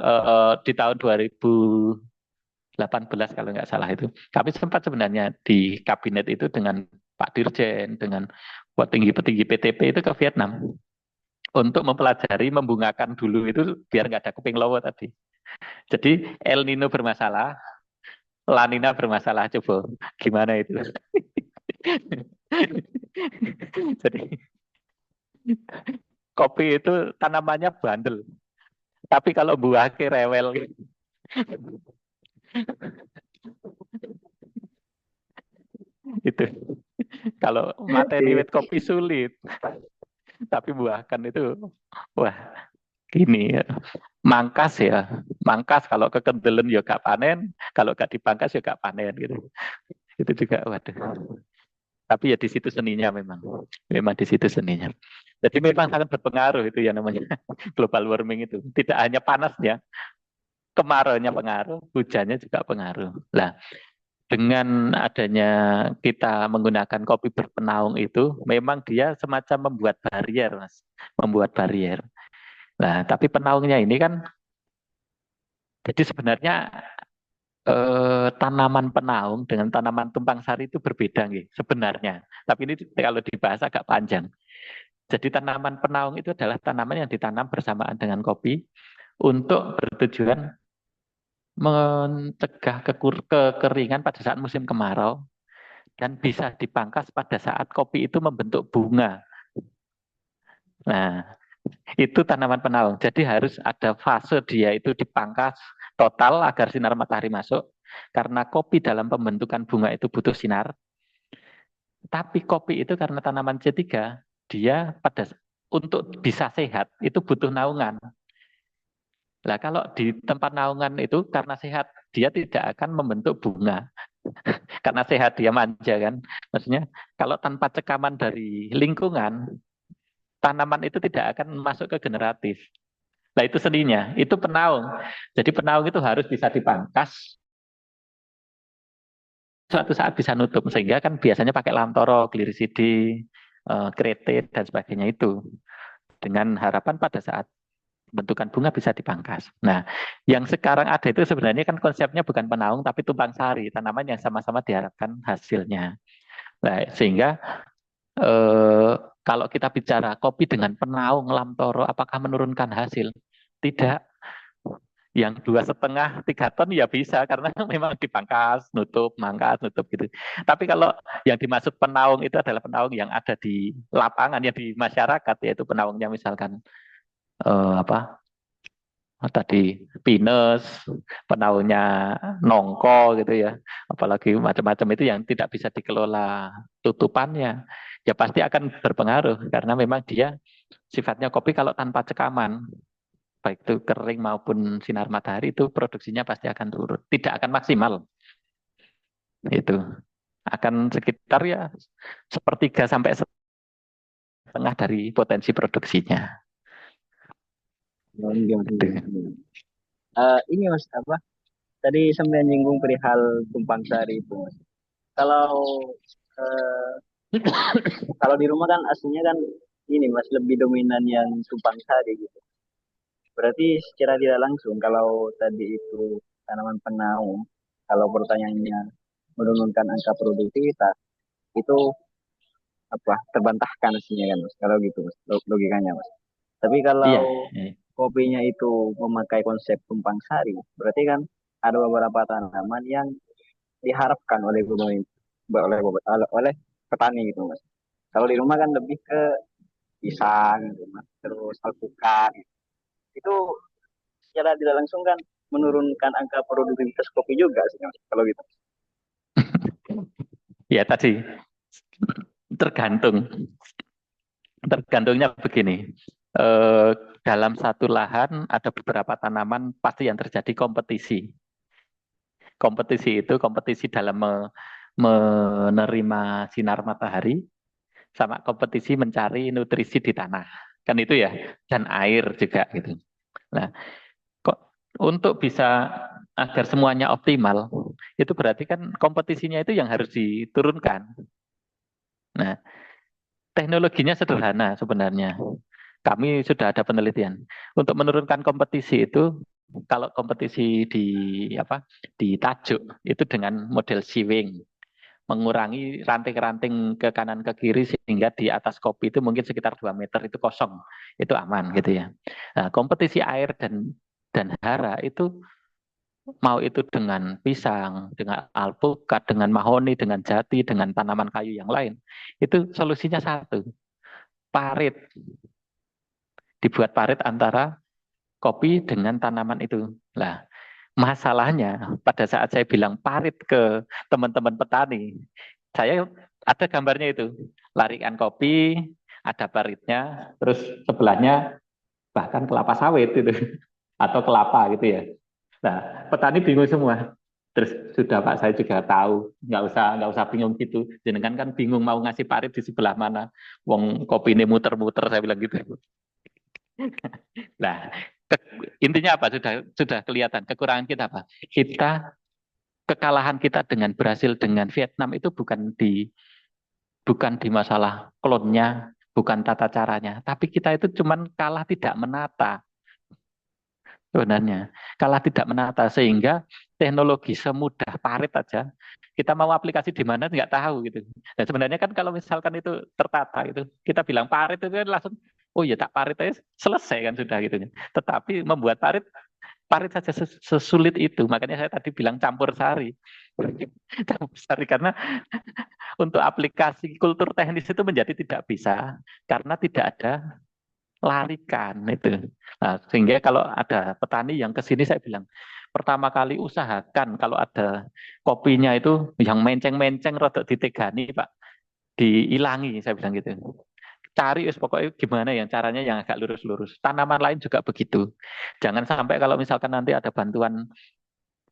A: di tahun 2018 kalau nggak salah itu, kami sempat sebenarnya di kabinet itu dengan Pak Dirjen, dengan petinggi-petinggi PTP itu ke Vietnam untuk mempelajari membungakan dulu itu biar nggak ada kuping lowo tadi. Jadi El Nino bermasalah, La Nina bermasalah. Coba gimana itu? Jadi kopi itu tanamannya bandel, tapi kalau buahnya rewel itu. Kalau mateni wit kopi sulit, tapi buahkan itu wah gini ya. Mangkas ya, mangkas kalau kekendelen ya gak panen, kalau gak dipangkas ya gak panen gitu. Itu juga waduh. Tapi ya di situ seninya memang. Memang di situ seninya. Jadi memang sangat berpengaruh itu yang namanya global warming itu. Tidak hanya panasnya, kemarauannya pengaruh, hujannya juga pengaruh. Nah, dengan adanya kita menggunakan kopi berpenaung itu, memang dia semacam membuat barrier, Mas. Membuat barrier. Nah, tapi penaungnya ini kan, jadi sebenarnya tanaman penaung dengan tanaman tumpang sari itu berbeda nih, sebenarnya. Tapi ini kalau dibahas agak panjang. Jadi tanaman penaung itu adalah tanaman yang ditanam bersamaan dengan kopi untuk bertujuan mencegah kekeringan pada saat musim kemarau dan bisa dipangkas pada saat kopi itu membentuk bunga. Nah, itu tanaman penaung. Jadi harus ada fase dia itu dipangkas total agar sinar matahari masuk. Karena kopi dalam pembentukan bunga itu butuh sinar. Tapi kopi itu karena tanaman C3, dia untuk bisa sehat itu butuh naungan. Nah, kalau di tempat naungan itu karena sehat, dia tidak akan membentuk bunga. Karena sehat dia manja kan. Maksudnya kalau tanpa cekaman dari lingkungan, tanaman itu tidak akan masuk ke generatif. Nah, itu seninya, itu penaung. Jadi penaung itu harus bisa dipangkas, suatu saat bisa nutup. Sehingga kan biasanya pakai lantoro, glirisidi, kreatin, dan sebagainya itu. Dengan harapan pada saat bentukan bunga bisa dipangkas. Nah, yang sekarang ada itu sebenarnya kan konsepnya bukan penaung, tapi tumpang sari, tanaman yang sama-sama diharapkan hasilnya. Nah, sehingga eh, kalau kita bicara kopi dengan penaung lamtoro, apakah menurunkan hasil? Tidak. Yang 2,5-3 ton ya bisa karena memang dipangkas, nutup, mangkas, nutup gitu. Tapi kalau yang dimaksud penaung itu adalah penaung yang ada di lapangan, yang di masyarakat, yaitu penaungnya misalkan apa tadi pinus, penaungnya nongko gitu ya, apalagi macam-macam itu yang tidak bisa dikelola tutupannya, ya pasti akan berpengaruh karena memang dia sifatnya kopi kalau tanpa cekaman, baik itu kering maupun sinar matahari itu produksinya pasti akan turun, tidak akan maksimal, itu akan sekitar ya sepertiga sampai setengah dari potensi produksinya.
C: Ini Mas apa? Tadi sampai nyinggung perihal tumpang sari itu, Mas. Kalau eh, kalau di rumah kan aslinya kan ini Mas lebih dominan yang tumpang sari gitu. Berarti secara tidak langsung kalau tadi itu tanaman penaung, kalau pertanyaannya menurunkan angka produktivitas, itu apa terbantahkan sih kan Mas? Kalau gitu Mas, logikanya Mas. Tapi kalau
A: Iya, iya.
C: kopinya itu memakai konsep tumpang sari, berarti kan ada beberapa tanaman yang diharapkan oleh oleh petani gitu Mas. Kalau di rumah kan lebih ke pisang gitu Mas, terus alpukat. Itu secara tidak langsung kan menurunkan angka produktivitas kopi juga sih Mas, kalau gitu.
A: Ya tadi tergantung. Tergantungnya begini. Eh, dalam satu lahan ada beberapa tanaman pasti yang terjadi kompetisi. Kompetisi itu kompetisi dalam menerima sinar matahari sama kompetisi mencari nutrisi di tanah. Kan itu ya, dan air juga gitu. Nah, kok untuk bisa agar semuanya optimal, itu berarti kan kompetisinya itu yang harus diturunkan. Nah, teknologinya sederhana sebenarnya. Kami sudah ada penelitian untuk menurunkan kompetisi itu. Kalau kompetisi di apa di tajuk itu dengan model siwing, mengurangi ranting-ranting ke kanan ke kiri sehingga di atas kopi itu mungkin sekitar 2 meter itu kosong, itu aman gitu ya. Nah, kompetisi air dan hara itu mau itu dengan pisang, dengan alpukat, dengan mahoni, dengan jati, dengan tanaman kayu yang lain, itu solusinya satu, parit, dibuat parit antara kopi dengan tanaman itu. Lah, masalahnya pada saat saya bilang parit ke teman-teman petani, saya ada gambarnya itu, larikan kopi, ada paritnya, terus sebelahnya bahkan kelapa sawit itu atau kelapa gitu ya. Nah, petani bingung semua. Terus sudah Pak, saya juga tahu, nggak usah bingung gitu. Jenengan kan bingung mau ngasih parit di sebelah mana. Wong kopi ini muter-muter, saya bilang gitu. Nah, ke, intinya apa? Sudah kelihatan kekurangan kita apa? Kekalahan kita dengan Brasil dengan Vietnam itu bukan di masalah klonnya, bukan tata caranya, tapi kita itu cuman kalah tidak menata sebenarnya. Kalah tidak menata sehingga teknologi semudah parit aja kita mau aplikasi di mana nggak tahu gitu. Dan sebenarnya kan kalau misalkan itu tertata itu kita bilang parit itu kan langsung oh ya tak parit aja selesai kan sudah gitu. Tetapi membuat parit saja sesulit itu. Makanya saya tadi bilang campur sari. Campur sari karena untuk aplikasi kultur teknis itu menjadi tidak bisa karena tidak ada larikan itu. Nah, sehingga kalau ada petani yang ke sini saya bilang pertama kali usahakan kalau ada kopinya itu yang menceng-menceng rodok ditegani Pak, diilangi saya bilang gitu. Cari pokoknya gimana yang caranya yang agak lurus-lurus. Tanaman lain juga begitu. Jangan sampai kalau misalkan nanti ada bantuan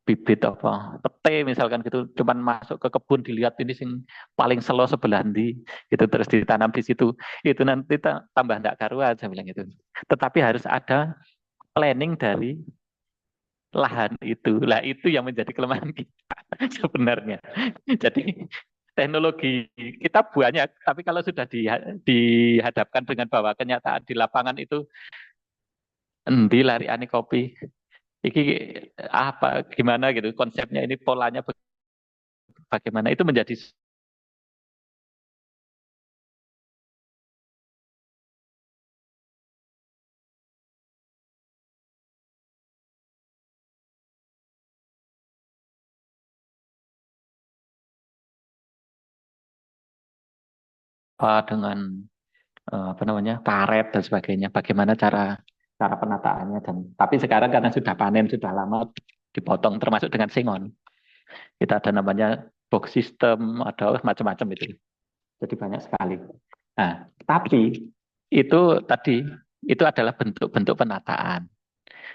A: bibit apa pete misalkan gitu cuman masuk ke kebun dilihat ini sing paling selo sebelah di gitu terus ditanam di situ itu nanti tambah enggak karuan saya bilang gitu tetapi harus ada planning dari lahan itu lah itu yang menjadi kelemahan kita sebenarnya jadi teknologi kita banyak tapi kalau sudah dihadapkan dengan bahwa kenyataan di lapangan itu endi lari ani kopi iki apa gimana gitu konsepnya ini polanya bagaimana itu menjadi dengan apa namanya karet dan sebagainya. Bagaimana cara cara penataannya dan tapi sekarang karena sudah panen sudah lama dipotong termasuk dengan singon. Kita ada namanya box system ada macam-macam itu. Jadi banyak sekali. Nah, tapi itu tadi itu adalah bentuk-bentuk penataan.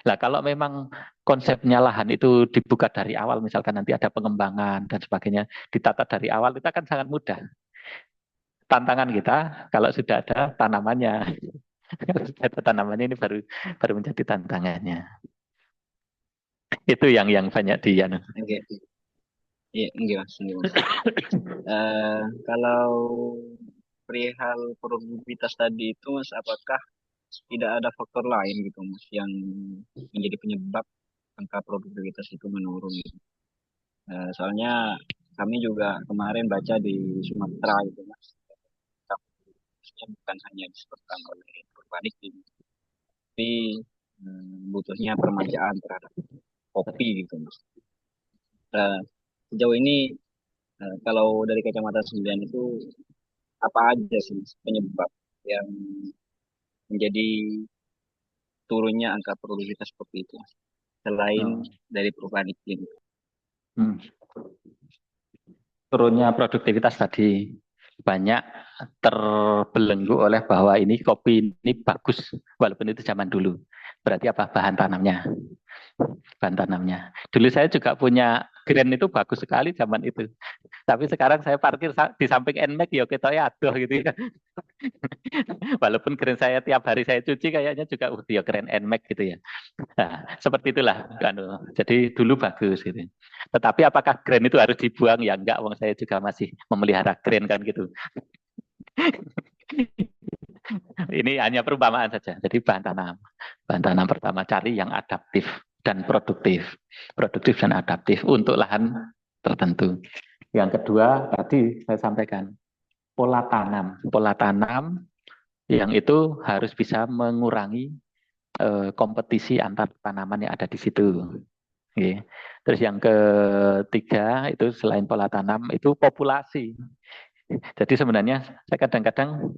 A: Nah, kalau memang konsepnya lahan itu dibuka dari awal, misalkan nanti ada pengembangan dan sebagainya, ditata dari awal, itu akan sangat mudah. Tantangan kita kalau sudah ada tanamannya. Kalau sudah ada tanamannya ini baru baru menjadi tantangannya. Itu yang banyak di anu.
C: Oke, iya, enggak mas, enggak mas. Kalau perihal produktivitas tadi itu mas, apakah tidak ada faktor lain gitu Mas yang menjadi penyebab angka produktivitas itu menurun gitu. Soalnya kami juga kemarin baca di Sumatera gitu Mas, kampusnya bukan hanya disebabkan oleh perubahan iklim, tapi butuhnya permajaan terhadap kopi gitu Mas. Nah, sejauh ini kalau dari kacamata sembilan itu apa aja sih Mas, penyebab yang menjadi turunnya angka produktivitas seperti itu Mas? Selain
A: Oh.
C: dari perubahan iklim.
A: Hmm. Turunnya produktivitas tadi banyak terbelenggu oleh bahwa ini kopi ini bagus walaupun itu zaman dulu. Berarti apa? Bahan tanamnya. Dulu saya juga punya grain itu bagus sekali zaman itu. Tapi sekarang saya parkir di samping NMAX ya kita ya aduh gitu ya. Walaupun grain saya tiap hari saya cuci kayaknya juga ya keren NMAX gitu ya. Nah, seperti itulah kan. Jadi dulu bagus gitu. Tetapi apakah grain itu harus dibuang? Ya enggak, wong saya juga masih memelihara grain kan gitu. Ini hanya perumpamaan saja. Jadi bahan tanam. Bahan tanam pertama cari yang adaptif dan produktif. Produktif dan adaptif untuk lahan tertentu. Yang kedua tadi saya sampaikan pola tanam. Pola tanam yang itu harus bisa mengurangi kompetisi antar tanaman yang ada di situ. Oke. Terus yang ketiga itu selain pola tanam itu populasi. Jadi sebenarnya saya kadang-kadang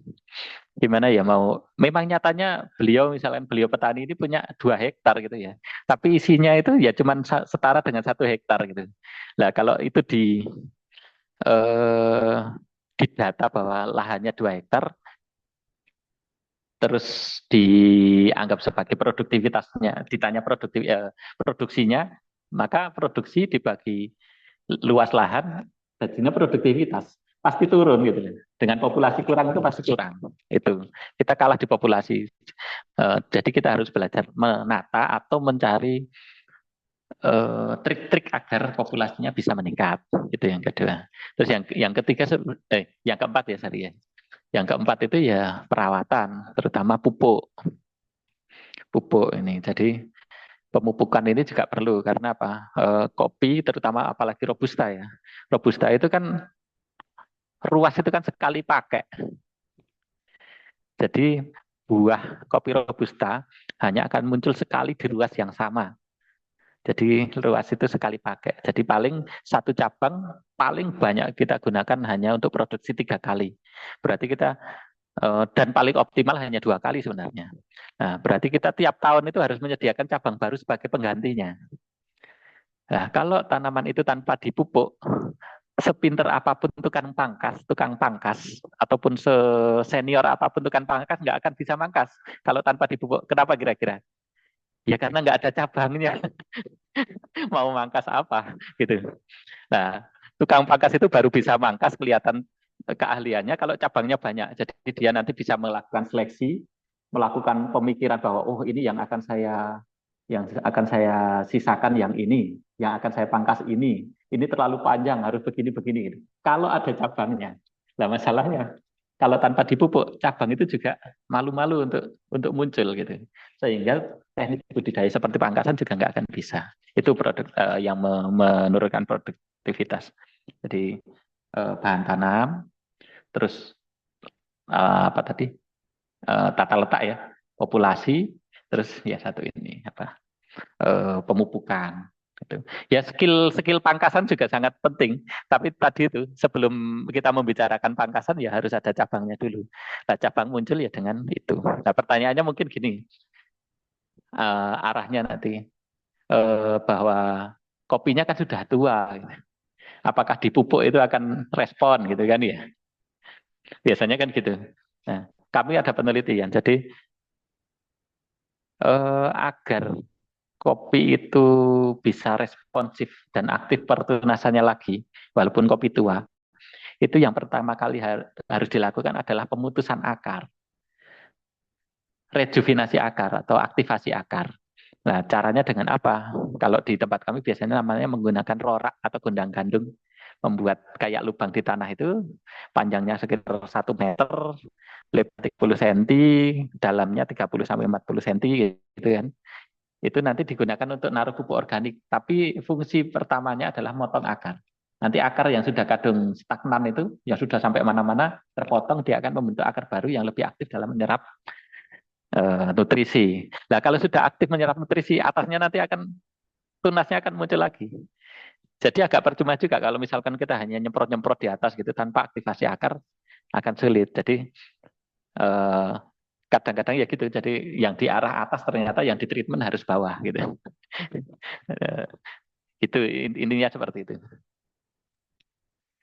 A: gimana ya mau memang nyatanya misalkan beliau petani ini punya 2 hektar gitu ya. Tapi isinya itu ya cuman setara dengan 1 hektar gitu. Nah kalau itu eh, di data bahwa lahannya 2 hektar terus dianggap sebagai produktivitasnya, ditanya produksinya, maka produksi dibagi luas lahan, jadinya produktivitas pasti turun gitu. Dengan populasi kurang itu pasti kurang. Itu kita kalah di populasi. Jadi kita harus belajar menata atau mencari trik-trik agar populasinya bisa meningkat. Itu yang kedua. Terus yang ketiga, yang keempat ya sorry ya. Yang keempat itu ya perawatan, terutama pupuk. Pupuk ini. Jadi pemupukan ini juga perlu karena apa? Kopi terutama apalagi robusta ya. Robusta itu kan ruas itu kan sekali pakai. Jadi buah kopi robusta hanya akan muncul sekali di ruas yang sama. Jadi luas itu sekali pakai. Jadi paling satu cabang paling banyak kita gunakan hanya untuk produksi 3 kali. Berarti kita dan paling optimal hanya 2 kali sebenarnya. Nah, berarti kita tiap tahun itu harus menyediakan cabang baru sebagai penggantinya. Nah, kalau tanaman itu tanpa dipupuk, sepinter apapun tukang pangkas, ataupun senior apapun tukang pangkas nggak akan bisa mangkas kalau tanpa dipupuk. Kenapa kira-kira? Ya karena nggak ada cabangnya. Mau mangkas apa gitu. Nah, tukang pangkas itu baru bisa mangkas kelihatan keahliannya kalau cabangnya banyak. Jadi dia nanti bisa melakukan seleksi, melakukan pemikiran bahwa oh ini yang akan saya sisakan yang ini, yang akan saya pangkas ini. Ini terlalu panjang, harus begini-begini gitu. Kalau ada cabangnya. Nah, masalahnya kalau tanpa dipupuk, cabang itu juga malu-malu untuk muncul gitu. Sehingga teknik budidaya seperti pangkasan juga nggak akan bisa. Itu produk yang menurunkan produktivitas. Jadi bahan tanam, terus apa tadi tata letak ya, populasi, terus ya satu ini apa pemupukan. Gitu. Ya skill pangkasan juga sangat penting. Tapi tadi itu sebelum kita membicarakan pangkasan ya harus ada cabangnya dulu. Nah cabang muncul ya dengan itu. Nah pertanyaannya mungkin gini, arahnya nanti bahwa kopinya kan sudah tua. Gitu. Apakah dipupuk itu akan respon gitu kan ya? Biasanya kan gitu. Nah, kami ada penelitian. Jadi agar kopi itu bisa responsif dan aktif pertunasannya lagi, walaupun kopi tua, itu yang pertama kali harus dilakukan adalah pemutusan akar, rejuvenasi akar atau aktivasi akar. Nah, caranya dengan apa? Kalau di tempat kami biasanya namanya menggunakan rorak atau gendang gandum. membuat kayak lubang di tanah itu panjangnya sekitar 1 meter, lebar 30 cm, dalamnya 30 sampai 40 cm gitu kan. Itu nanti digunakan untuk naruh pupuk organik, tapi fungsi pertamanya adalah motong akar. Nanti akar yang sudah kadung stagnan itu, yang sudah sampai mana-mana, terpotong, dia akan membentuk akar baru yang lebih aktif dalam menyerap nutrisi. Nah, kalau sudah aktif menyerap nutrisi, atasnya nanti tunasnya akan muncul lagi. Jadi agak percuma juga kalau misalkan kita hanya nyemprot-nyemprot di atas gitu tanpa aktivasi akar, akan sulit. Jadi eh, kadang-kadang ya gitu. Jadi yang di arah atas ternyata yang di treatment harus bawah gitu. Eh, itu intinya seperti itu.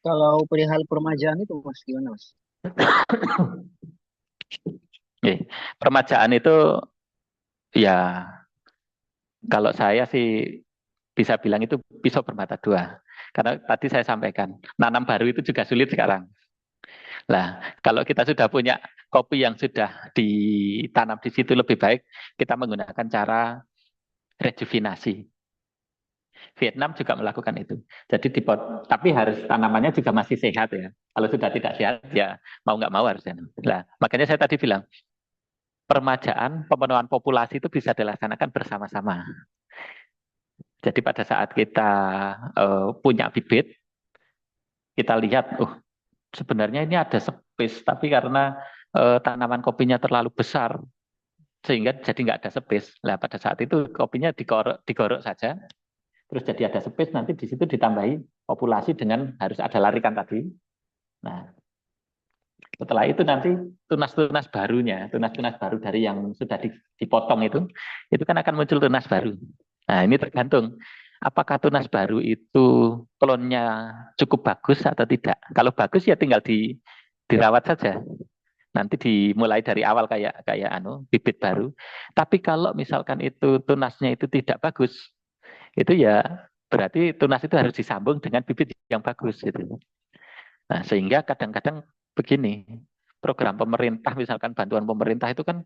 C: Kalau perihal permajaan itu Mas gimana Mas?
A: Oke. Permajaan itu ya kalau saya sih bisa bilang itu pisau bermata dua. Karena tadi saya sampaikan, nanam baru itu juga sulit sekarang. Lah, kalau kita sudah punya kopi yang sudah ditanam di situ lebih baik, kita menggunakan cara rejuvenasi. Vietnam juga melakukan itu. Jadi tapi harus tanamannya juga masih sehat ya. Kalau sudah tidak sehat ya mau nggak mau harus. Nah, makanya saya tadi bilang permajaan pemenuhan populasi itu bisa dilaksanakan bersama-sama. Jadi pada saat kita punya bibit, kita lihat, sebenarnya ini ada space, tapi karena tanaman kopinya terlalu besar, sehingga jadi nggak ada space. Nah, pada saat itu kopinya digorok saja, terus jadi ada space, nanti di situ ditambahi populasi dengan harus ada larikan tadi. Nah, setelah itu nanti tunas-tunas barunya, tunas-tunas baru dari yang sudah dipotong itu kan akan muncul tunas baru. Nah, ini tergantung apakah tunas baru itu klonnya cukup bagus atau tidak. Kalau bagus ya tinggal dirawat saja. Nanti dimulai dari awal kayak kayak bibit baru. Tapi kalau misalkan itu tunasnya itu tidak bagus, itu ya berarti tunas itu harus disambung dengan bibit yang bagus gitu. Nah, sehingga kadang-kadang begini, program pemerintah misalkan bantuan pemerintah itu kan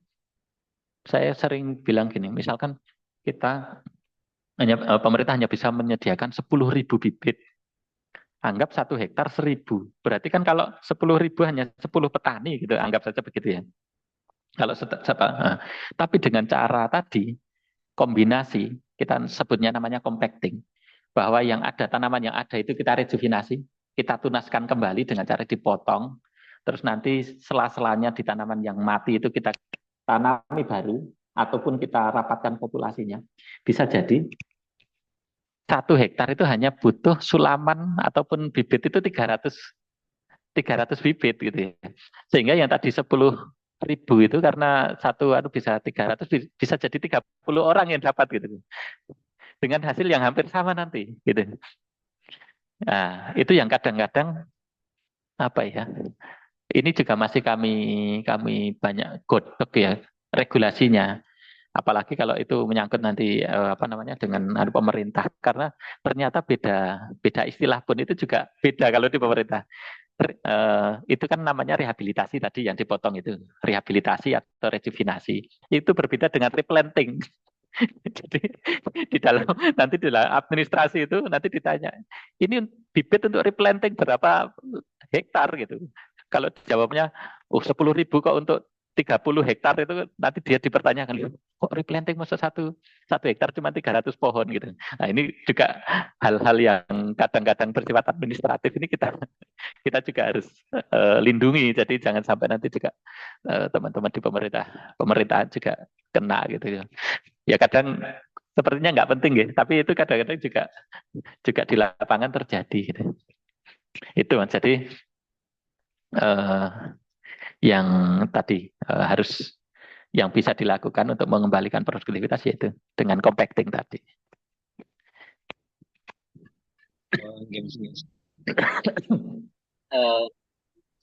A: saya sering bilang gini, misalkan kita pemerintah hanya bisa menyediakan 10.000 bibit. Anggap 1 hektar 1.000. Berarti kan kalau 10.000 hanya 10 petani gitu, anggap saja begitu ya. Kalau tapi dengan cara tadi kombinasi, kita sebutnya namanya compacting, bahwa yang ada tanaman yang ada itu kita rejuvenasi, kita tunaskan kembali dengan cara dipotong, terus nanti sela-selanya di tanaman yang mati itu kita tanami baru, ataupun kita rapatkan populasinya. Bisa jadi 1 hektar itu hanya butuh sulaman ataupun bibit itu 300 bibit gitu ya. Sehingga yang tadi 10.000 itu karena satu bisa 300, bisa jadi 30 orang yang dapat gitu. Dengan hasil yang hampir sama nanti gitu. Nah, itu yang kadang-kadang apa ya? Ini juga masih kami kami banyak godok ya regulasinya. Apalagi kalau itu menyangkut nanti apa namanya dengan pemerintah, karena ternyata beda beda istilah pun itu juga beda kalau di pemerintah. Itu kan namanya rehabilitasi tadi yang dipotong itu, rehabilitasi atau rejuvenasi. Itu berbeda dengan replanting. Jadi di dalam nanti di dalam administrasi itu nanti ditanya, ini bibit untuk replanting berapa hektar gitu. Kalau jawabnya, 10.000 kok untuk 30 hektar itu nanti dia dipertanyakan, kok replanting masa satu hektar cuma 300 pohon gitu. Nah ini juga hal-hal yang kadang-kadang bersifat administratif ini kita kita juga harus lindungi. Jadi jangan sampai nanti juga teman-teman di pemerintahan juga kena gitu ya. Ya kadang sepertinya nggak penting ya, tapi itu kadang-kadang juga juga di lapangan terjadi gitu. Itu Mas. Jadi eh, yang tadi harus yang bisa dilakukan untuk mengembalikan produktivitas yaitu dengan compacting tadi.
C: Games, games. Eh,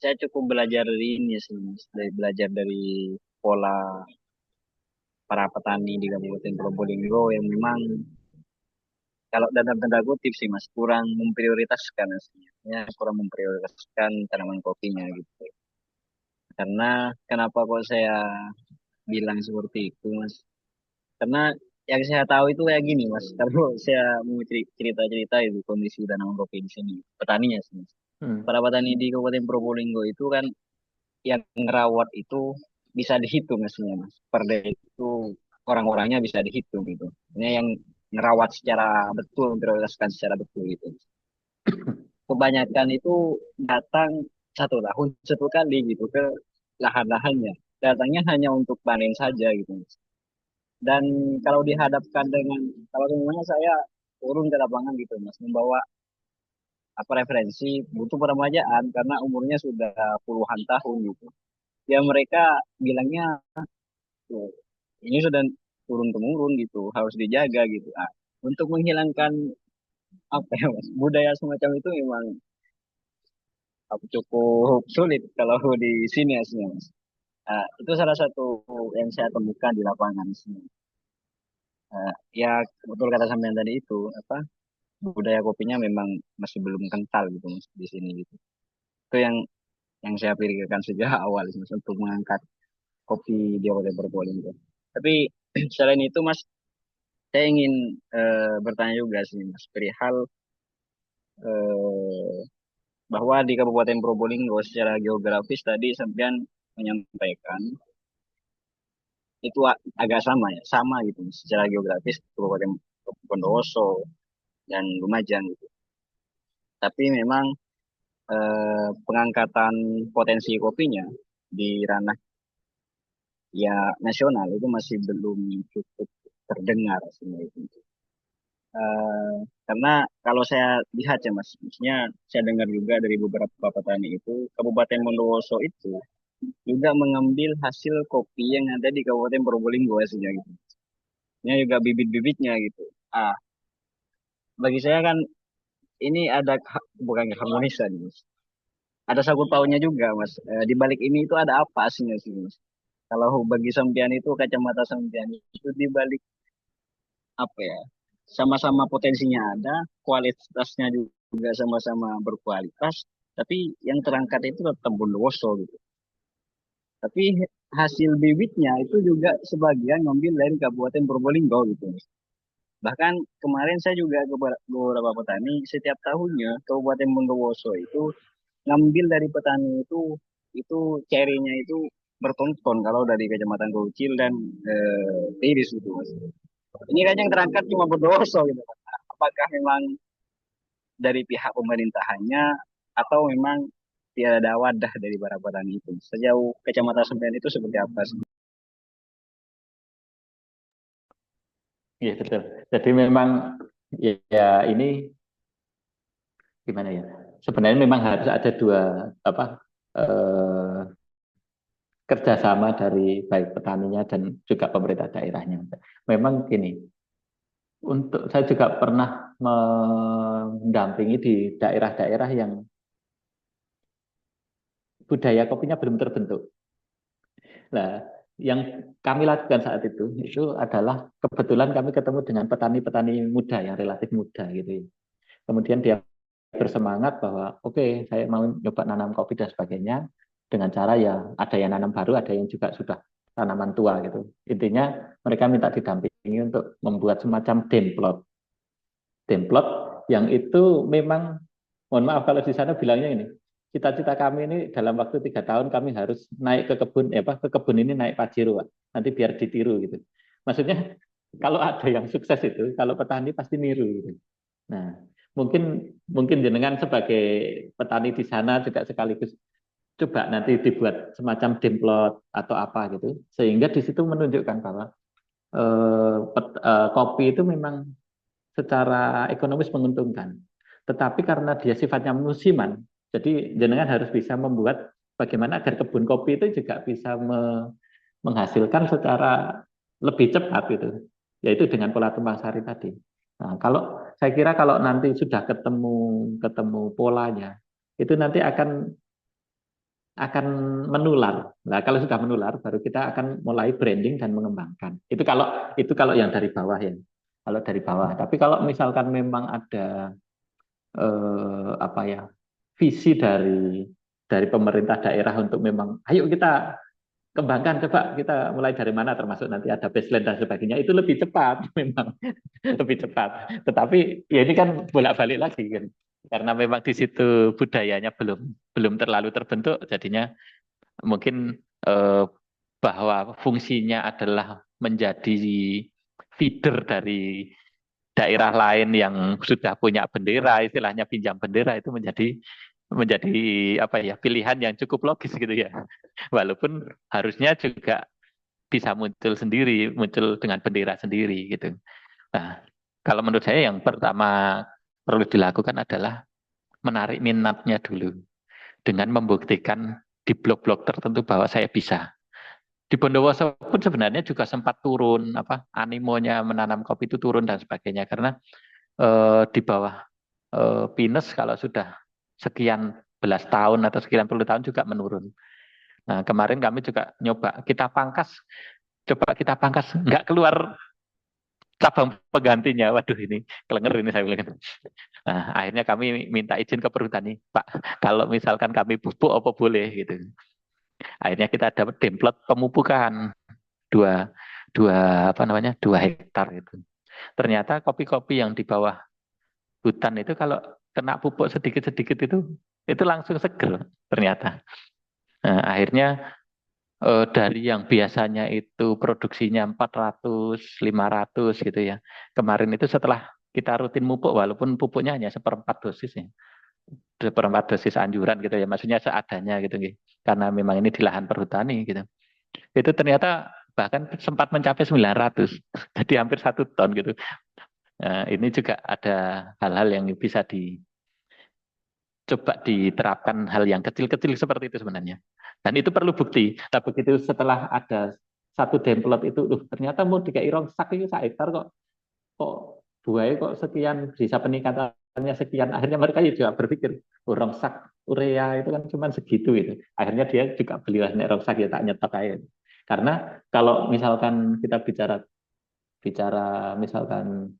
C: saya cukup belajar dari ini sih Mas, belajar dari pola para petani di Kabupaten Probolinggo yang memang kalau dalam tanda kutip sih Mas kurang memprioritaskan aslinya, ya, kurang memprioritaskan tanaman kopinya gitu. Karena kenapa kok saya bilang seperti itu Mas? Karena yang saya tahu itu kayak gini Mas. Kalau saya mau cerita-cerita itu kondisi tanaman kopi di sini, petaninya sih Mas.
A: Hmm.
C: Para petani di Kabupaten Probolinggo itu kan yang ngerawat itu bisa dihitung hasilnya Mas. Per day itu orang-orangnya bisa dihitung gitu. Ini yang ngerawat secara betul, memprioritaskan secara betul gitu. Kebanyakan itu datang 1 tahun 1 kali gitu ke lahan-lahannya. Datangnya hanya untuk panen saja gitu Mas. Dan kalau dihadapkan dengan, kalau semuanya saya turun ke lapangan gitu Mas, membawa apa referensi butuh peremajaan karena umurnya sudah puluhan tahun gitu. Ya mereka bilangnya "Tuh, ini sudah turun temurun gitu, harus dijaga gitu. Ah, untuk menghilangkan apa ya Mas, budaya semacam itu memang cukup sulit kalau di sini aslinya Mas. Ah, itu salah satu yang saya temukan di lapangan sini. Ah, ya betul kata sampean tadi itu apa budaya kopinya memang masih belum kental gitu Mas di sini gitu. Itu yang saya pikirkan sejak awal sih, Mas, untuk mengangkat kopi di Kabupaten Probolinggo. Tapi selain itu Mas, saya ingin bertanya juga sih Mas perihal eh, bahwa di Kabupaten Probolinggo secara geografis tadi sampean menyampaikan itu agak sama ya, sama gitu Mas, secara geografis Kabupaten Bondowoso dan Lumajang gitu. Tapi memang pengangkatan potensi kopinya di ranah ya nasional itu masih belum cukup terdengar sebenarnya itu. Karena kalau saya lihat ya Mas, maksudnya saya dengar juga dari beberapa petani itu, Kabupaten Bondowoso itu juga mengambil hasil kopi yang ada di Kabupaten Probolinggo aslinya gitu. Ini juga bibit-bibitnya gitu. Ah, bagi saya kan ini ada bukan keharmonisan, Mas. Ada sangkut pautnya juga, Mas. Di balik ini itu ada apa aslinya sih, Mas? Kalau bagi sampean itu kacamata sampean itu di balik apa ya? Sama-sama potensinya ada, kualitasnya juga sama-sama berkualitas, tapi yang terangkat itu tetap Bondowoso gitu. Tapi hasil bibitnya itu juga sebagian ngambil dari Kabupaten Probolinggo gitu. Bahkan kemarin saya juga ke beberapa petani, setiap tahunnya Kabupaten Bondowoso itu ngambil dari petani itu cerinya itu bertonton kalau dari Kecamatan Kecil dan Tiris gitu Mas. Ini kan yang terangkat cuma Bondowoso gitu. Apakah memang dari pihak pemerintahannya atau memang tidak ada wadah dari para petani itu? Sejauh Kecamatan Sempian itu seperti apa sih?
A: Iya betul. Jadi memang ya ini gimana ya? Sebenarnya memang harus ada dua apa eh, kerjasama dari baik petaninya dan juga pemerintah daerahnya. Memang gini, untuk saya juga pernah mendampingi di daerah-daerah yang budaya kopinya belum terbentuk. Nah, yang kami lakukan saat itu adalah kebetulan kami ketemu dengan petani-petani muda yang relatif muda gitu ya. Kemudian dia bersemangat bahwa oke, saya mau coba nanam kopi dan sebagainya dengan cara ya ada yang nanam baru, ada yang juga sudah tanaman tua gitu. Intinya mereka minta didampingi untuk membuat semacam demplot. Demplot yang itu memang mohon maaf kalau di sana bilangnya ini cita-cita kami ini dalam waktu 3 tahun kami harus naik ke kebun ke kebun ini naik pajero Pak. Nanti biar ditiru gitu. Maksudnya kalau ada yang sukses itu kalau petani pasti niru gitu. Nah, mungkin mungkin jenengan sebagai petani di sana juga sekaligus coba nanti dibuat semacam demplot atau apa gitu, sehingga di situ menunjukkan bahwa kopi itu memang secara ekonomis menguntungkan. Tetapi karena dia sifatnya musiman, jadi jenengan harus bisa membuat bagaimana agar kebun kopi itu juga bisa menghasilkan secara lebih cepat gitu, yaitu dengan pola tumpang sari tadi. Nah, kalau saya kira kalau nanti sudah ketemu ketemu polanya, itu nanti akan menular. Nah, kalau sudah menular, baru kita akan mulai branding dan mengembangkan. Itu kalau yang dari bawah ya. Kalau dari bawah. Tapi kalau misalkan memang ada apa ya visi dari pemerintah daerah untuk memang, ayo kita kembangkan coba kita mulai dari mana termasuk nanti ada baseline dan sebagainya itu lebih cepat memang lebih cepat. Tetapi ya ini kan bolak-balik lagi kan. Karena memang di situ budayanya belum belum terlalu terbentuk jadinya mungkin bahwa fungsinya adalah menjadi feeder dari daerah lain yang sudah punya bendera, istilahnya pinjam bendera itu menjadi menjadi apa ya pilihan yang cukup logis gitu ya. Walaupun harusnya juga bisa muncul sendiri, muncul dengan bendera sendiri gitu. Nah, kalau menurut saya yang pertama perlu dilakukan adalah menarik minatnya dulu dengan membuktikan di blok-blok tertentu bahwa saya bisa. Di Bondowoso pun sebenarnya juga sempat turun apa animonya menanam kopi itu turun dan sebagainya karena di bawah pinus kalau sudah sekian belas tahun atau sekian puluh tahun juga menurun. Nah, kemarin kami juga nyoba coba kita pangkas, nggak keluar cabang penggantinya. Waduh ini kelenger ini saya bilang. Nah, akhirnya kami minta izin ke perhutani, Pak, kalau misalkan kami pupuk apa boleh gitu. Akhirnya kita dapat template pemupukan dua dua apa namanya 2 hektar itu. Ternyata kopi-kopi yang di bawah hutan itu kalau kena pupuk sedikit-sedikit itu langsung seger ternyata. Nah, akhirnya dari yang biasanya itu produksinya 400, 500 gitu ya. Kemarin itu setelah kita rutin pupuk walaupun pupuknya hanya seperempat dosis ya. Seperempat dosis anjuran gitu ya. Maksudnya seadanya gitu gitu. Karena memang ini di lahan perhutani gitu. Itu ternyata bahkan sempat mencapai 900. Jadi hampir 1 ton gitu. Nah, ini juga ada hal-hal yang bisa coba diterapkan hal yang kecil-kecil seperti itu sebenarnya. Dan itu perlu bukti. Tapi begitu setelah ada satu demplot itu, ternyata mau dikai rongsak itu 1 hektar kok buahnya kok sekian bisa peningkatannya sekian. Akhirnya mereka juga berpikir, oh, rongsak urea itu kan cuma segitu itu. Akhirnya dia juga beli rongsak ya tak nyetok aja. Karena kalau misalkan kita bicara bicara misalkan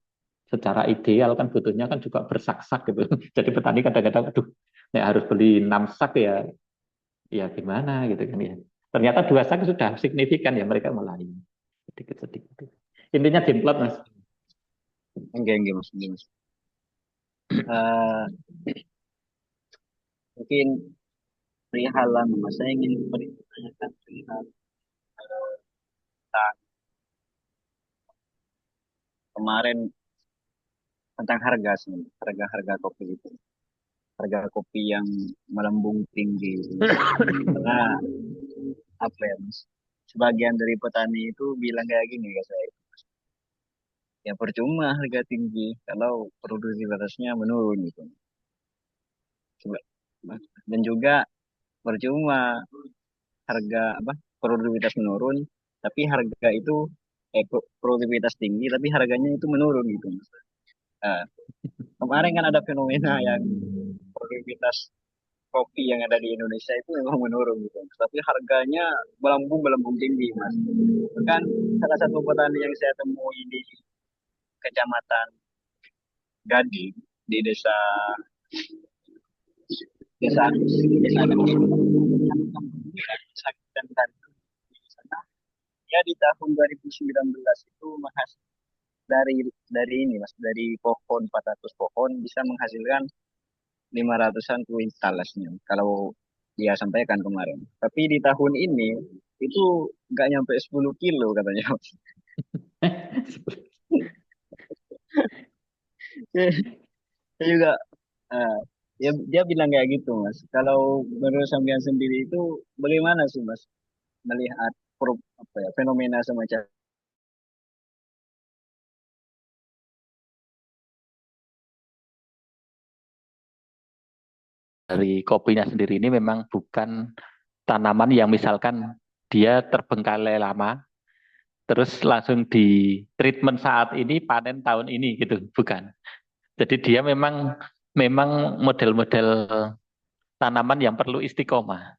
A: secara ideal kan butuhnya kan juga bersak-sak gitu. Jadi petani kadang-kadang, aduh, nek harus beli 6 sak ya, ya gimana gitu kan ya. Ternyata 2 sak sudah signifikan ya mereka mulai sedikit-sedikit. Intinya demplot mas.
C: Enggak mas, enggak mas. Eh, mungkin perihal mas, saya ingin bertanyakan perihal tentang kemarin tentang harga sih, harga kopi itu, harga kopi yang melambung tinggi. Karena apa ya mas? Sebagian dari petani itu bilang kayak gini ya saya, ya percuma harga tinggi kalau produktivitasnya menurun gitu. Coba- Dan juga percuma harga apa produktivitas menurun, tapi harga itu produktivitas tinggi, tapi harganya itu menurun gitu mas. Nah, kemarin kan ada fenomena yang produktivitas kopi yang ada di Indonesia itu memang menurun gitu. Tapi harganya melambung tinggi, Mas. Kan salah satu petani yang saya temui di Kecamatan Gading di desa desa dan ya di tahun 2019 itu dari ini Mas, dari pohon 400 pohon bisa menghasilkan 500-an kuintalasnya kalau dia sampaikan kemarin. Tapi di tahun ini itu nggak nyampe 10 kilo katanya. Saya juga eh, ya dia bilang kayak gitu mas. Kalau menurut sampean sendiri itu bagaimana sih mas melihat apa ya, fenomena semacam
A: Dari kopinya sendiri ini memang bukan tanaman yang misalkan dia terbengkalai lama, terus langsung di treatment saat ini, panen tahun ini gitu, bukan. Jadi dia memang memang model-model tanaman yang perlu istiqomah.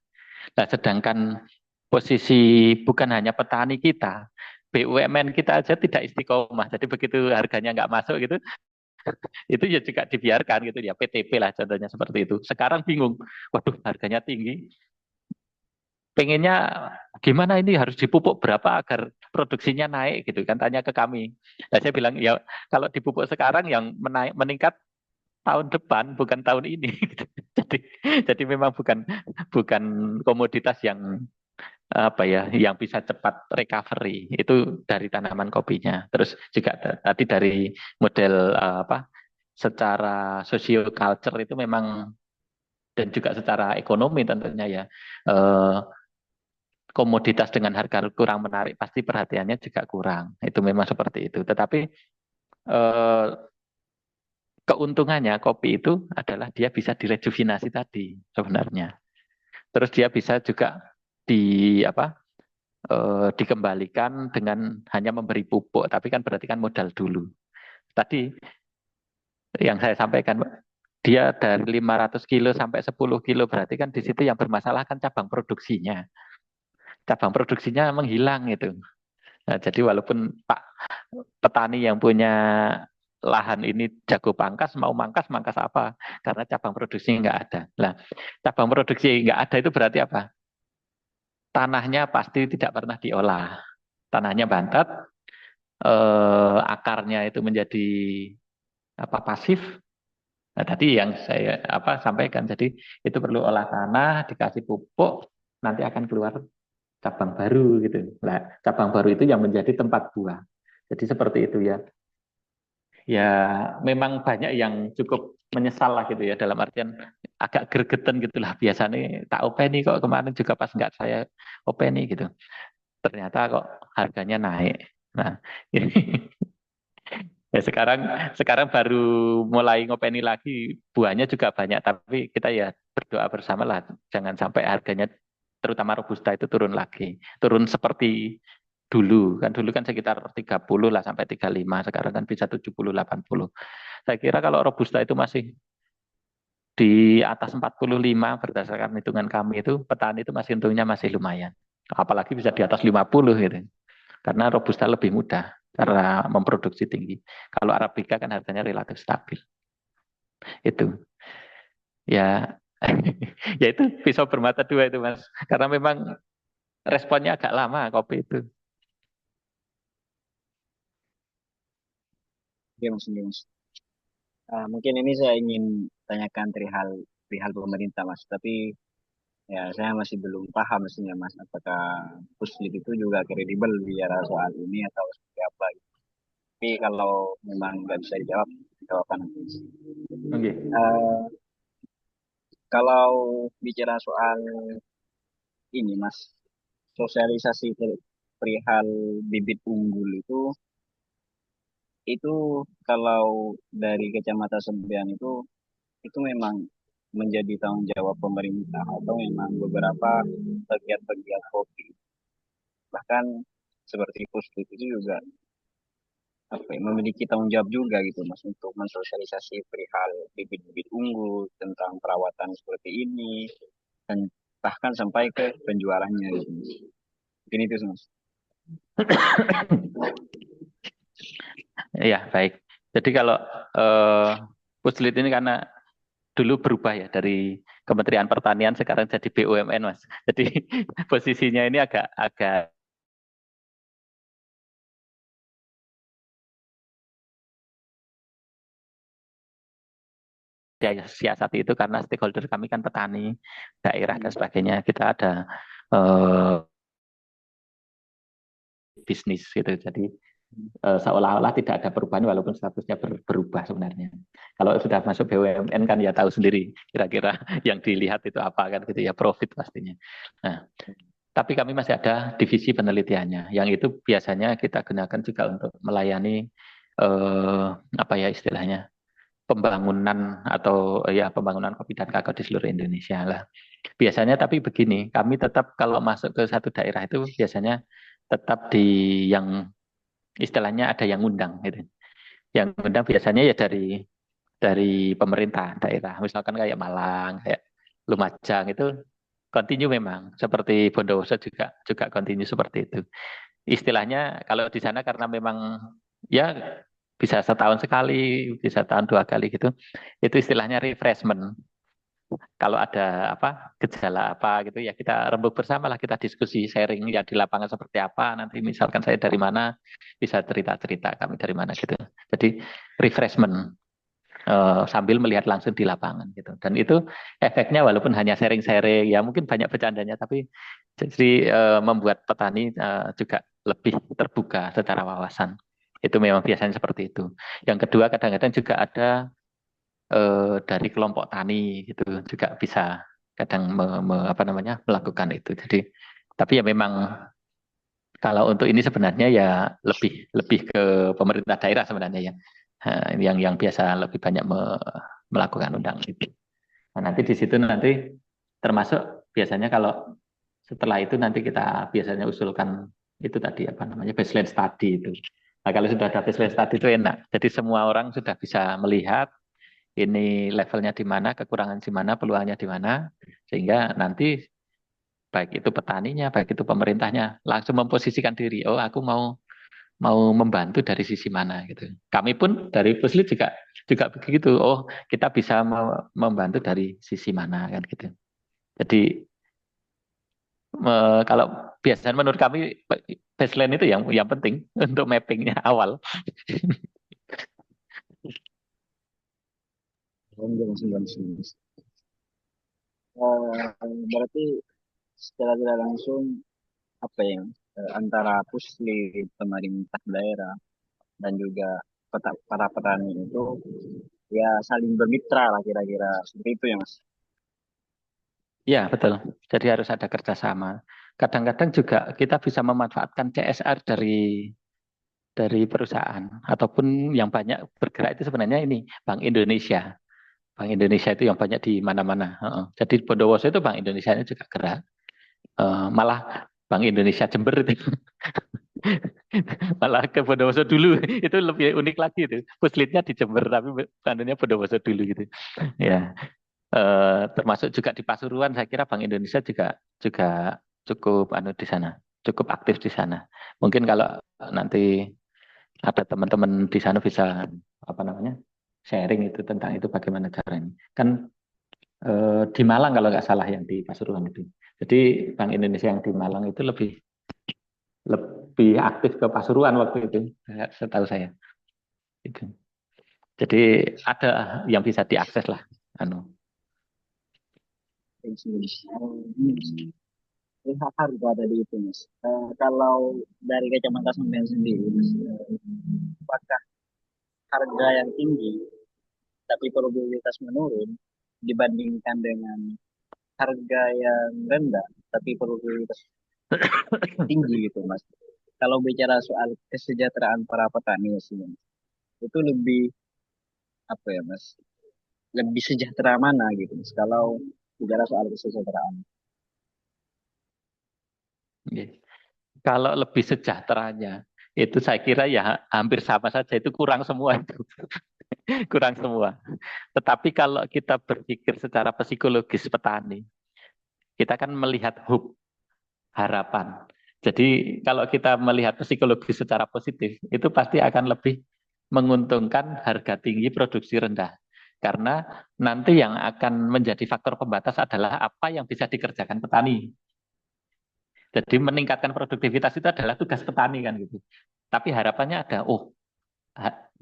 A: Nah, sedangkan posisi bukan hanya petani kita, BUMN kita aja tidak istiqomah. Jadi begitu harganya nggak masuk gitu, itu ya juga dibiarkan gitu ya. PTP lah contohnya seperti itu. Sekarang bingung, waduh harganya tinggi, pengennya gimana ini harus dipupuk berapa agar produksinya naik gitu kan, tanya ke kami. Nah, saya bilang ya kalau dipupuk sekarang yang meningkat tahun depan bukan tahun ini. Gitu. Jadi jadi memang bukan bukan komoditas yang apa ya yang bisa cepat recovery itu dari tanaman kopinya. Terus juga tadi dari model apa secara sosio culture itu memang dan juga secara ekonomi tentunya ya eh, komoditas dengan harga kurang menarik pasti perhatiannya juga kurang. Itu memang seperti itu. Tetapi eh, keuntungannya kopi itu adalah dia bisa direjuvinasi tadi sebenarnya. Terus dia bisa juga di apa dikembalikan dengan hanya memberi pupuk, tapi kan berarti kan modal dulu. Tadi yang saya sampaikan, dia dari 500 kilo sampai 10 kilo, berarti kan di situ yang bermasalah kan cabang produksinya. Cabang produksinya menghilang itu. Nah, jadi walaupun Pak petani yang punya lahan ini jago pangkas, mau mangkas, mangkas apa? Karena cabang produksi nggak ada. Nah, cabang produksi nggak ada itu berarti apa? Tanahnya pasti tidak pernah diolah. Tanahnya bantat, akarnya itu menjadi apa pasif. Nah, tadi yang saya apa sampaikan, jadi itu perlu olah tanah, dikasih pupuk, nanti akan keluar cabang baru gitu. Nah, cabang baru itu yang menjadi tempat buah. Jadi seperti itu ya. Ya, memang banyak yang cukup menyesal lah gitu ya dalam artian agak gregetan gitulah biasanya tak openi kok kemarin juga pas nggak saya openi gitu. Ternyata kok harganya naik. Nah, ini ya sekarang baru mulai ngopeni lagi, buahnya juga banyak, tapi kita ya berdoa bersama lah, jangan sampai harganya terutama robusta itu turun lagi, turun seperti dulu kan sekitar 30 lah sampai 35, sekarang kan bisa 70 80. Saya kira kalau robusta itu masih di atas 45 berdasarkan hitungan kami itu petani itu masih untungnya masih lumayan. Apalagi bisa di atas 50 gitu. Karena robusta lebih mudah cara memproduksi tinggi. Kalau Arabica kan harganya relatif stabil. Itu ya ya itu pisau bermata dua itu Mas. Karena memang responnya agak lama kopi itu.
C: Oke, Mas, oke, Mas. Mungkin ini saya ingin tanyakan perihal perihal pemerintah, Mas. Tapi ya saya masih belum paham mestinya, Mas. Apakah Puslit itu juga kredibel bicara soal ini atau seperti apa? Gitu. Tapi kalau memang nggak bisa dijawab, jawaban nanti.
A: Oke.
C: Eh, kalau bicara soal ini, Mas, sosialisasi perihal bibit unggul itu kalau dari Kecamatan Sembilan itu memang menjadi tanggung jawab pemerintah atau memang beberapa pegiat-pegiat kopi bahkan seperti Puslit itu juga apa ya, memiliki tanggung jawab juga gitu Mas untuk mensosialisasi perihal bibit-bibit unggul tentang perawatan seperti ini dan bahkan sampai ke penjualannya gitu Mas. Mungkin itu sih, Mas.
A: Ya, baik. Jadi kalau eh, Puslit ini karena dulu berubah ya dari Kementerian Pertanian sekarang jadi BUMN, Mas. Jadi posisinya ini agak agak ya, siasat itu karena stakeholder kami kan petani, daerah dan sebagainya. Kita ada eh, bisnis gitu. Jadi seolah-olah tidak ada perubahan walaupun statusnya berubah sebenarnya. Kalau sudah masuk BUMN kan ya tahu sendiri kira-kira yang dilihat itu apa kan gitu ya profit pastinya. Nah, tapi kami masih ada divisi penelitiannya yang itu biasanya kita gunakan juga untuk melayani apa ya istilahnya pembangunan atau ya pembangunan kopi dan kakao di seluruh Indonesia lah. Biasanya tapi begini, kami tetap kalau masuk ke satu daerah itu biasanya tetap di yang istilahnya ada yang undang gitu. Yang undang biasanya ya dari pemerintah daerah, misalkan kayak Malang, kayak Lumajang itu continue memang seperti Bondowoso juga juga continue seperti itu. Istilahnya kalau di sana karena memang ya bisa setahun sekali, bisa tahun dua kali gitu. Itu istilahnya refreshment. Kalau ada apa gejala apa gitu ya kita rembuk bersama lah, kita diskusi sharing ya di lapangan seperti apa. Nanti misalkan saya dari mana bisa cerita-cerita kami dari mana gitu. Jadi refreshment sambil melihat langsung di lapangan gitu. Dan itu efeknya walaupun hanya sharing-sharing ya mungkin banyak bercandanya tapi jadi membuat petani juga lebih terbuka secara wawasan. Itu memang biasanya seperti itu. Yang kedua kadang-kadang juga ada dari kelompok tani gitu juga bisa kadang apa namanya melakukan itu. Jadi tapi ya memang kalau untuk ini sebenarnya ya lebih lebih ke pemerintah daerah sebenarnya ya. Yang biasa lebih banyak melakukan undang itu. Nah, nanti di situ nanti termasuk biasanya kalau setelah itu nanti kita biasanya usulkan itu tadi apa namanya baseline study itu. Nah, kalau sudah ada baseline study itu enak. Jadi semua orang sudah bisa melihat ini levelnya di mana, kekurangan di mana, peluangnya di mana, sehingga nanti baik itu petaninya, baik itu pemerintahnya langsung memposisikan diri. Oh, aku mau mau membantu dari sisi mana gitu. Kami pun dari Puslit juga juga begitu. Oh, kita bisa membantu dari sisi mana kan gitu. Jadi kalau biasanya menurut kami baseline itu yang penting untuk mappingnya awal.
C: Berarti secara tidak langsung apa ya antara puslit pemerintah daerah dan juga para petani itu ya saling bermitra lah kira-kira seperti itu ya Mas.
A: Ya, betul. Jadi harus ada kerjasama. Kadang-kadang juga kita bisa memanfaatkan CSR dari perusahaan ataupun yang banyak bergerak itu sebenarnya ini Bank Indonesia. Bank Indonesia itu yang banyak di mana-mana. Jadi Bondowoso itu Bank Indonesia ini juga gerak. Malah Bank Indonesia Jember itu malah ke Bondowoso dulu itu lebih unik lagi itu. Puslitnya di Jember tapi kantornya Bondowoso dulu gitu. Ya, termasuk juga di Pasuruan saya kira Bank Indonesia juga juga cukup di sana, cukup aktif di sana. Mungkin kalau nanti ada teman-teman di sana bisa apa namanya sharing itu tentang itu bagaimana caranya. Kan di Malang kalau nggak salah yang di Pasuruan itu. Jadi Bank Indonesia yang di Malang itu lebih lebih aktif ke Pasuruan waktu itu, setahu saya. Itu. Jadi ada yang bisa diakses lah. Anu.
C: Lihat harga ada di itu Mas. Kalau dari kacamata sampean sendiri Mas, apakah harga yang tinggi tapi probabilitas menurun dibandingkan dengan harga yang rendah tapi probabilitas tinggi gitu Mas. Kalau bicara soal kesejahteraan para petani ya sih, Mas, itu lebih apa ya Mas? Lebih sejahtera mana gitu Mas? Kalau bicara soal kesejahteraan.
A: Oke. Kalau lebih sejahteranya itu saya kira ya hampir sama saja itu kurang semua itu kurang semua. Tetapi kalau kita berpikir secara psikologis petani, kita kan melihat hope, harapan. Jadi kalau kita melihat psikologis secara positif, itu pasti akan lebih menguntungkan harga tinggi produksi rendah. Karena nanti yang akan menjadi faktor pembatas adalah apa yang bisa dikerjakan petani. Jadi meningkatkan produktivitas itu adalah tugas petani kan gitu. Tapi harapannya ada, oh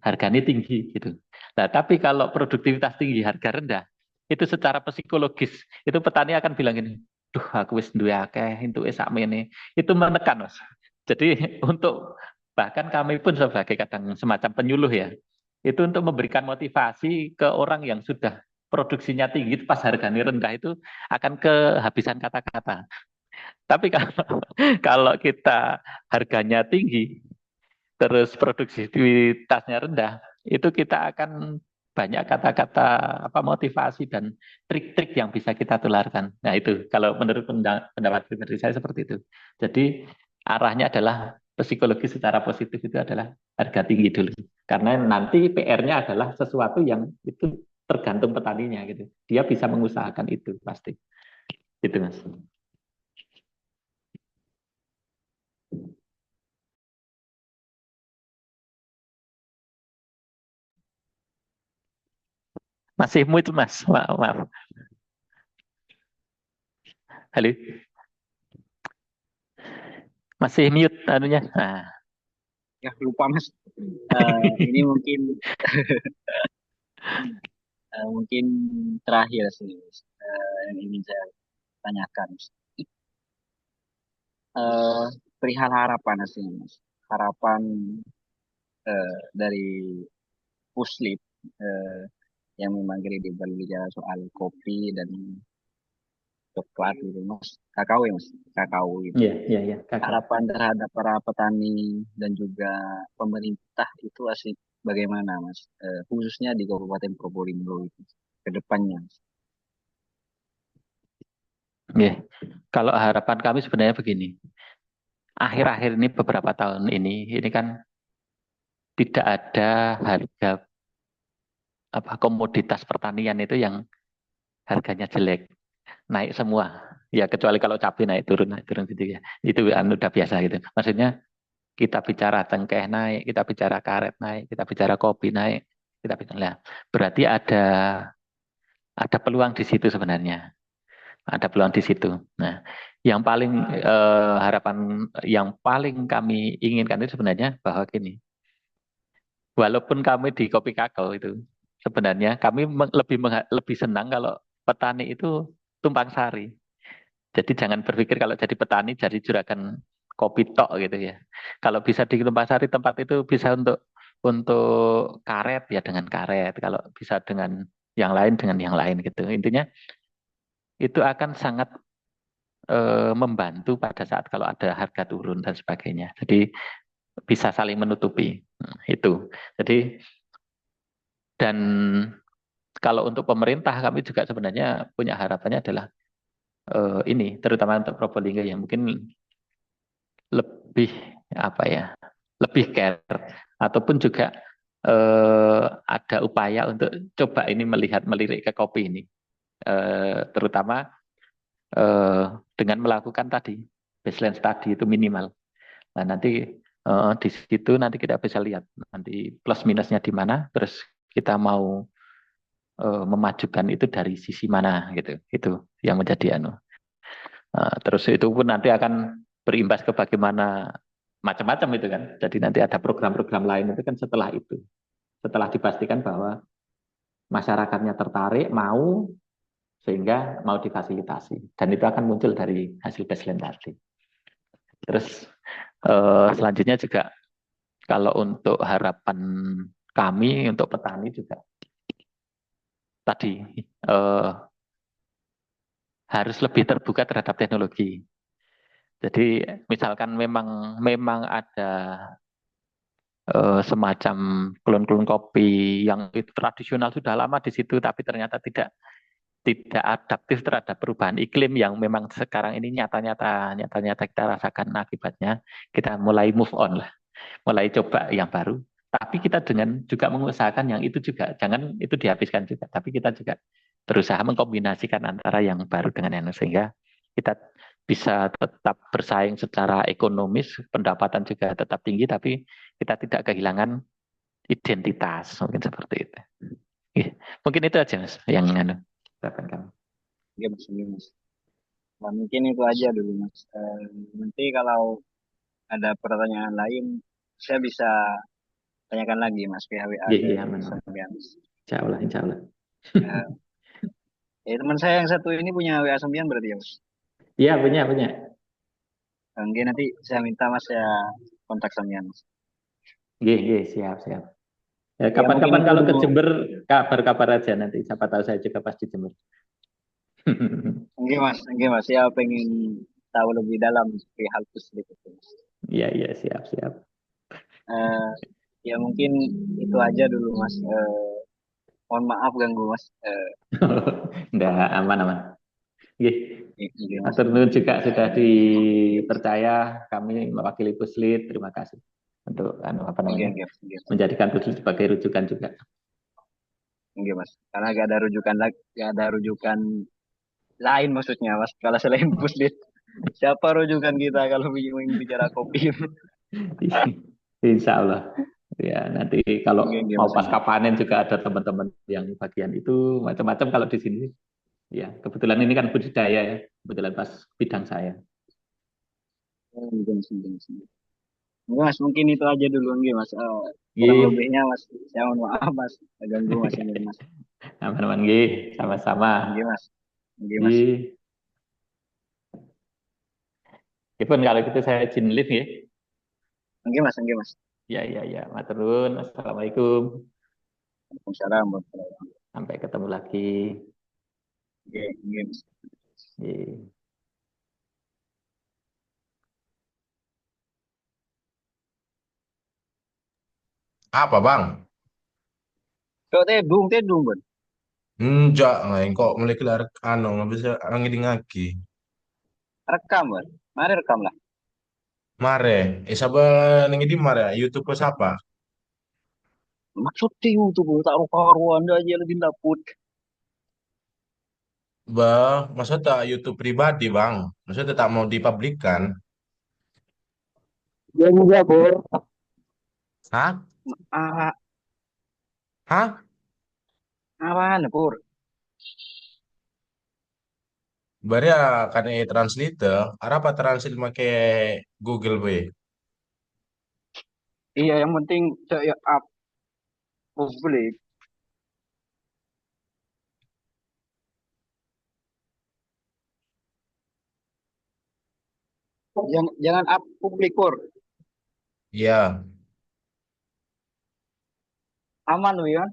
A: harganya tinggi gitu. Nah, tapi kalau produktivitas tinggi, harga rendah, itu secara psikologis itu petani akan bilang gini, duh aku wis duwe akeh entuk sakmene. Itu menekan, Mas. Jadi untuk bahkan kami pun sebagai kadang semacam penyuluh ya, itu untuk memberikan motivasi ke orang yang sudah produksinya tinggi, pas harganya rendah itu akan kehabisan kata-kata. Tapi kalau kalau kita harganya tinggi, terus produktivitasnya rendah, itu kita akan banyak kata-kata apa motivasi dan trik-trik yang bisa kita tularkan. Nah itu kalau menurut pendapat pribadi saya seperti itu. Jadi arahnya adalah psikologi secara positif itu adalah harga tinggi dulu. Karena nanti PR-nya adalah sesuatu yang itu tergantung petaninya gitu. Dia bisa mengusahakan itu pasti. Gitu Mas. Masih itu Mas. Maaf. Halo, masih mute anunya. Nah,
C: Ya lupa Mas. Ini mungkin mungkin terakhir sih Mas. Yang ingin saya tanyakan. Eh, Perihal harapan sih Mas. Harapan dari Puslip eh, yang memang kredibel bicara soal kopi dan coklat gitu Mas. Kakao ya Mas. Kakao gitu.
A: iya, iya, iya, kakak.
C: Harapan terhadap para petani dan juga pemerintah itu asik bagaimana Mas? Khususnya di Kabupaten Probolinggo itu ke depannya. Mas.
A: Iya. Kalau harapan kami sebenarnya begini. Akhir-akhir ini beberapa tahun ini kan tidak ada harga apa komoditas pertanian itu yang harganya jelek, naik semua. Ya kecuali kalau cabai naik turun gitu ya. Itu udah biasa gitu. Maksudnya kita bicara cengkeh naik, kita bicara karet naik, kita bicara kopi naik, kita bicara. Nah, berarti ada peluang di situ sebenarnya. Ada peluang di situ. Nah, yang paling harapan yang paling kami inginkan itu sebenarnya bahwa gini, walaupun kami di kopi kakao itu sebenarnya kami lebih senang kalau petani itu tumpang sari. Jadi jangan berpikir kalau jadi petani jadi juragan kopi tok gitu ya. Kalau bisa di tumpang sari tempat itu bisa untuk karet ya dengan karet. Kalau bisa dengan yang lain gitu. Intinya itu akan sangat membantu pada saat kalau ada harga turun dan sebagainya. Jadi bisa saling menutupi. Itu. Jadi dan kalau untuk pemerintah kami juga sebenarnya punya harapannya adalah ini terutama untuk Probolinggo yang mungkin lebih apa ya lebih care ataupun juga ada upaya untuk coba ini melirik ke kopi ini terutama eh, dengan melakukan tadi baseline study itu minimal. Nah nanti di situ nanti kita bisa lihat nanti plus minusnya di mana terus kita mau memajukan itu dari sisi mana gitu itu yang menjadi anu. Terus itu pun nanti akan berimbas ke bagaimana macam-macam itu kan. Jadi nanti ada program-program lain itu kan setelah itu. Setelah dipastikan bahwa masyarakatnya tertarik, mau, sehingga mau difasilitasi. Dan itu akan muncul dari hasil baseline tadi. Terus selanjutnya juga kalau untuk harapan kami, untuk petani juga tadi harus lebih terbuka terhadap teknologi. Jadi misalkan memang memang ada semacam klon-klon kopi yang itu tradisional sudah lama di situ tapi ternyata tidak adaptif terhadap perubahan iklim yang memang sekarang ini nyata-nyata kita rasakan akibatnya. Kita mulai move on lah, mulai coba yang baru. Tapi kita dengan juga mengusahakan yang itu juga jangan itu dihabiskan juga, tapi kita juga berusaha mengkombinasikan antara yang baru dengan yang sehingga kita bisa tetap bersaing secara ekonomis, pendapatan juga tetap tinggi, tapi kita tidak kehilangan identitas mungkin seperti itu. Ya, mungkin itu aja mas yang harapan kami.
C: Ya Mas, ini, Mas. Nah, mungkin itu aja dulu Mas. Nanti kalau ada pertanyaan lain, saya bisa tanyakan lagi Mas via WA
A: Iya,
C: ke
A: iya, aman, aman.
C: sampean.
A: Insya Allah, insya Allah.
C: Eh, Teman saya yang satu ini punya WA sampean berarti ya Mas.
A: Iya, punya, punya.
C: Mungkin nanti saya minta Mas saya kontak sampean Mas.
A: Iya, iya, siap, siap. Ya,
C: Ya mungkin
A: kapan-kapan
C: itu
A: kalau ke
C: dulu.
A: Jember, kabar-kabar aja nanti. Siapa tahu saya juga pas di Jember.
C: Mungkin Mas. Saya pengen tahu lebih dalam perihal sedikit Mas.
A: Iya, iya, siap, siap.
C: Eh, Ya mungkin itu aja dulu Mas. Mohon maaf ganggu Mas.
A: Enggak, aman, aman. Iya,
C: Iya Mas.
A: atur nuhun juga sudah dipercaya kami mewakili Puslit. Terima kasih untuk apa namanya
C: Enggak, Mas.
A: menjadikan Puslit sebagai rujukan juga.
C: Enggak, Mas. Karena gak ada rujukan lagi, gak ada rujukan lain maksudnya Mas. Kalau selain Puslit, siapa rujukan kita kalau ingin bicara kopi?
A: Insya Allah. Ya, nanti kalau
C: Enggak,
A: mau
C: Mas.
A: pasca panen juga ada teman-teman yang bagian itu macam-macam kalau di sini. Ya, kebetulan ini kan budidaya ya. kebetulan pas bidang saya.
C: Mungkin, mungkin, mungkin. Enggak, Mas, mungkin itu aja dulu nggih, Mas. Kurang
A: Nggih,
C: lebihnya Mas, saya mohon maaf Mas, ganggu Mas ini Mas.
A: aman-aman nggih, sama-sama.
C: Nggih Mas. Nggih Mas.
A: Nggih. Meskipun kalau gitu saya izin live ya.
C: Nggih Mas, nggih Mas.
A: Ya, ya, ya. Matur nuwun. Assalamualaikum.
C: Waalaikumsalam warahmatullahi wabarakatuh.
A: Sampai ketemu lagi.
C: Nggih, nggih Mas.
A: Nggih.
D: Apa bang?
C: Kok tedung, tedung, Bun.
D: Enggak, nggak kok mulai kelar anu nggak bisa angin ngaki.
C: Rekam, Bun. Mari rekam lah.
D: Mare, saba nengi di mare, YouTube ko siapa?
C: Maksudnya YouTube, tak rupa Anda aja lebih dapet.
D: Masa tak YouTube pribadi bang? Masa tak mau dipublikkan?
C: Ya juga, Bor.
D: Hah?
C: Ah,
D: Hah?
C: apaan, Pur?
D: Bari kan translate, apa translate make Google be?
C: Iya, yang penting saya up publik. Jangan, jangan up publik, Pur.
D: Iya,
C: Aman, Wian.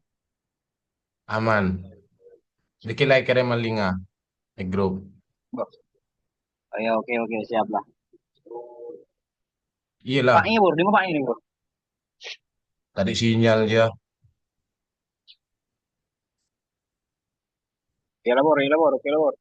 D: aman. Dikit like kere malinga, grup.
C: Oh, ya, oke, oke, siap lah.
D: Iya
C: Pak
D: lah,
C: ini, Pur. Di mana Pak ini, Pur?
D: tadi sinyal aja.
C: Ya, lah, Pur. Ya, lah, Pur. Oke, lah, Pur.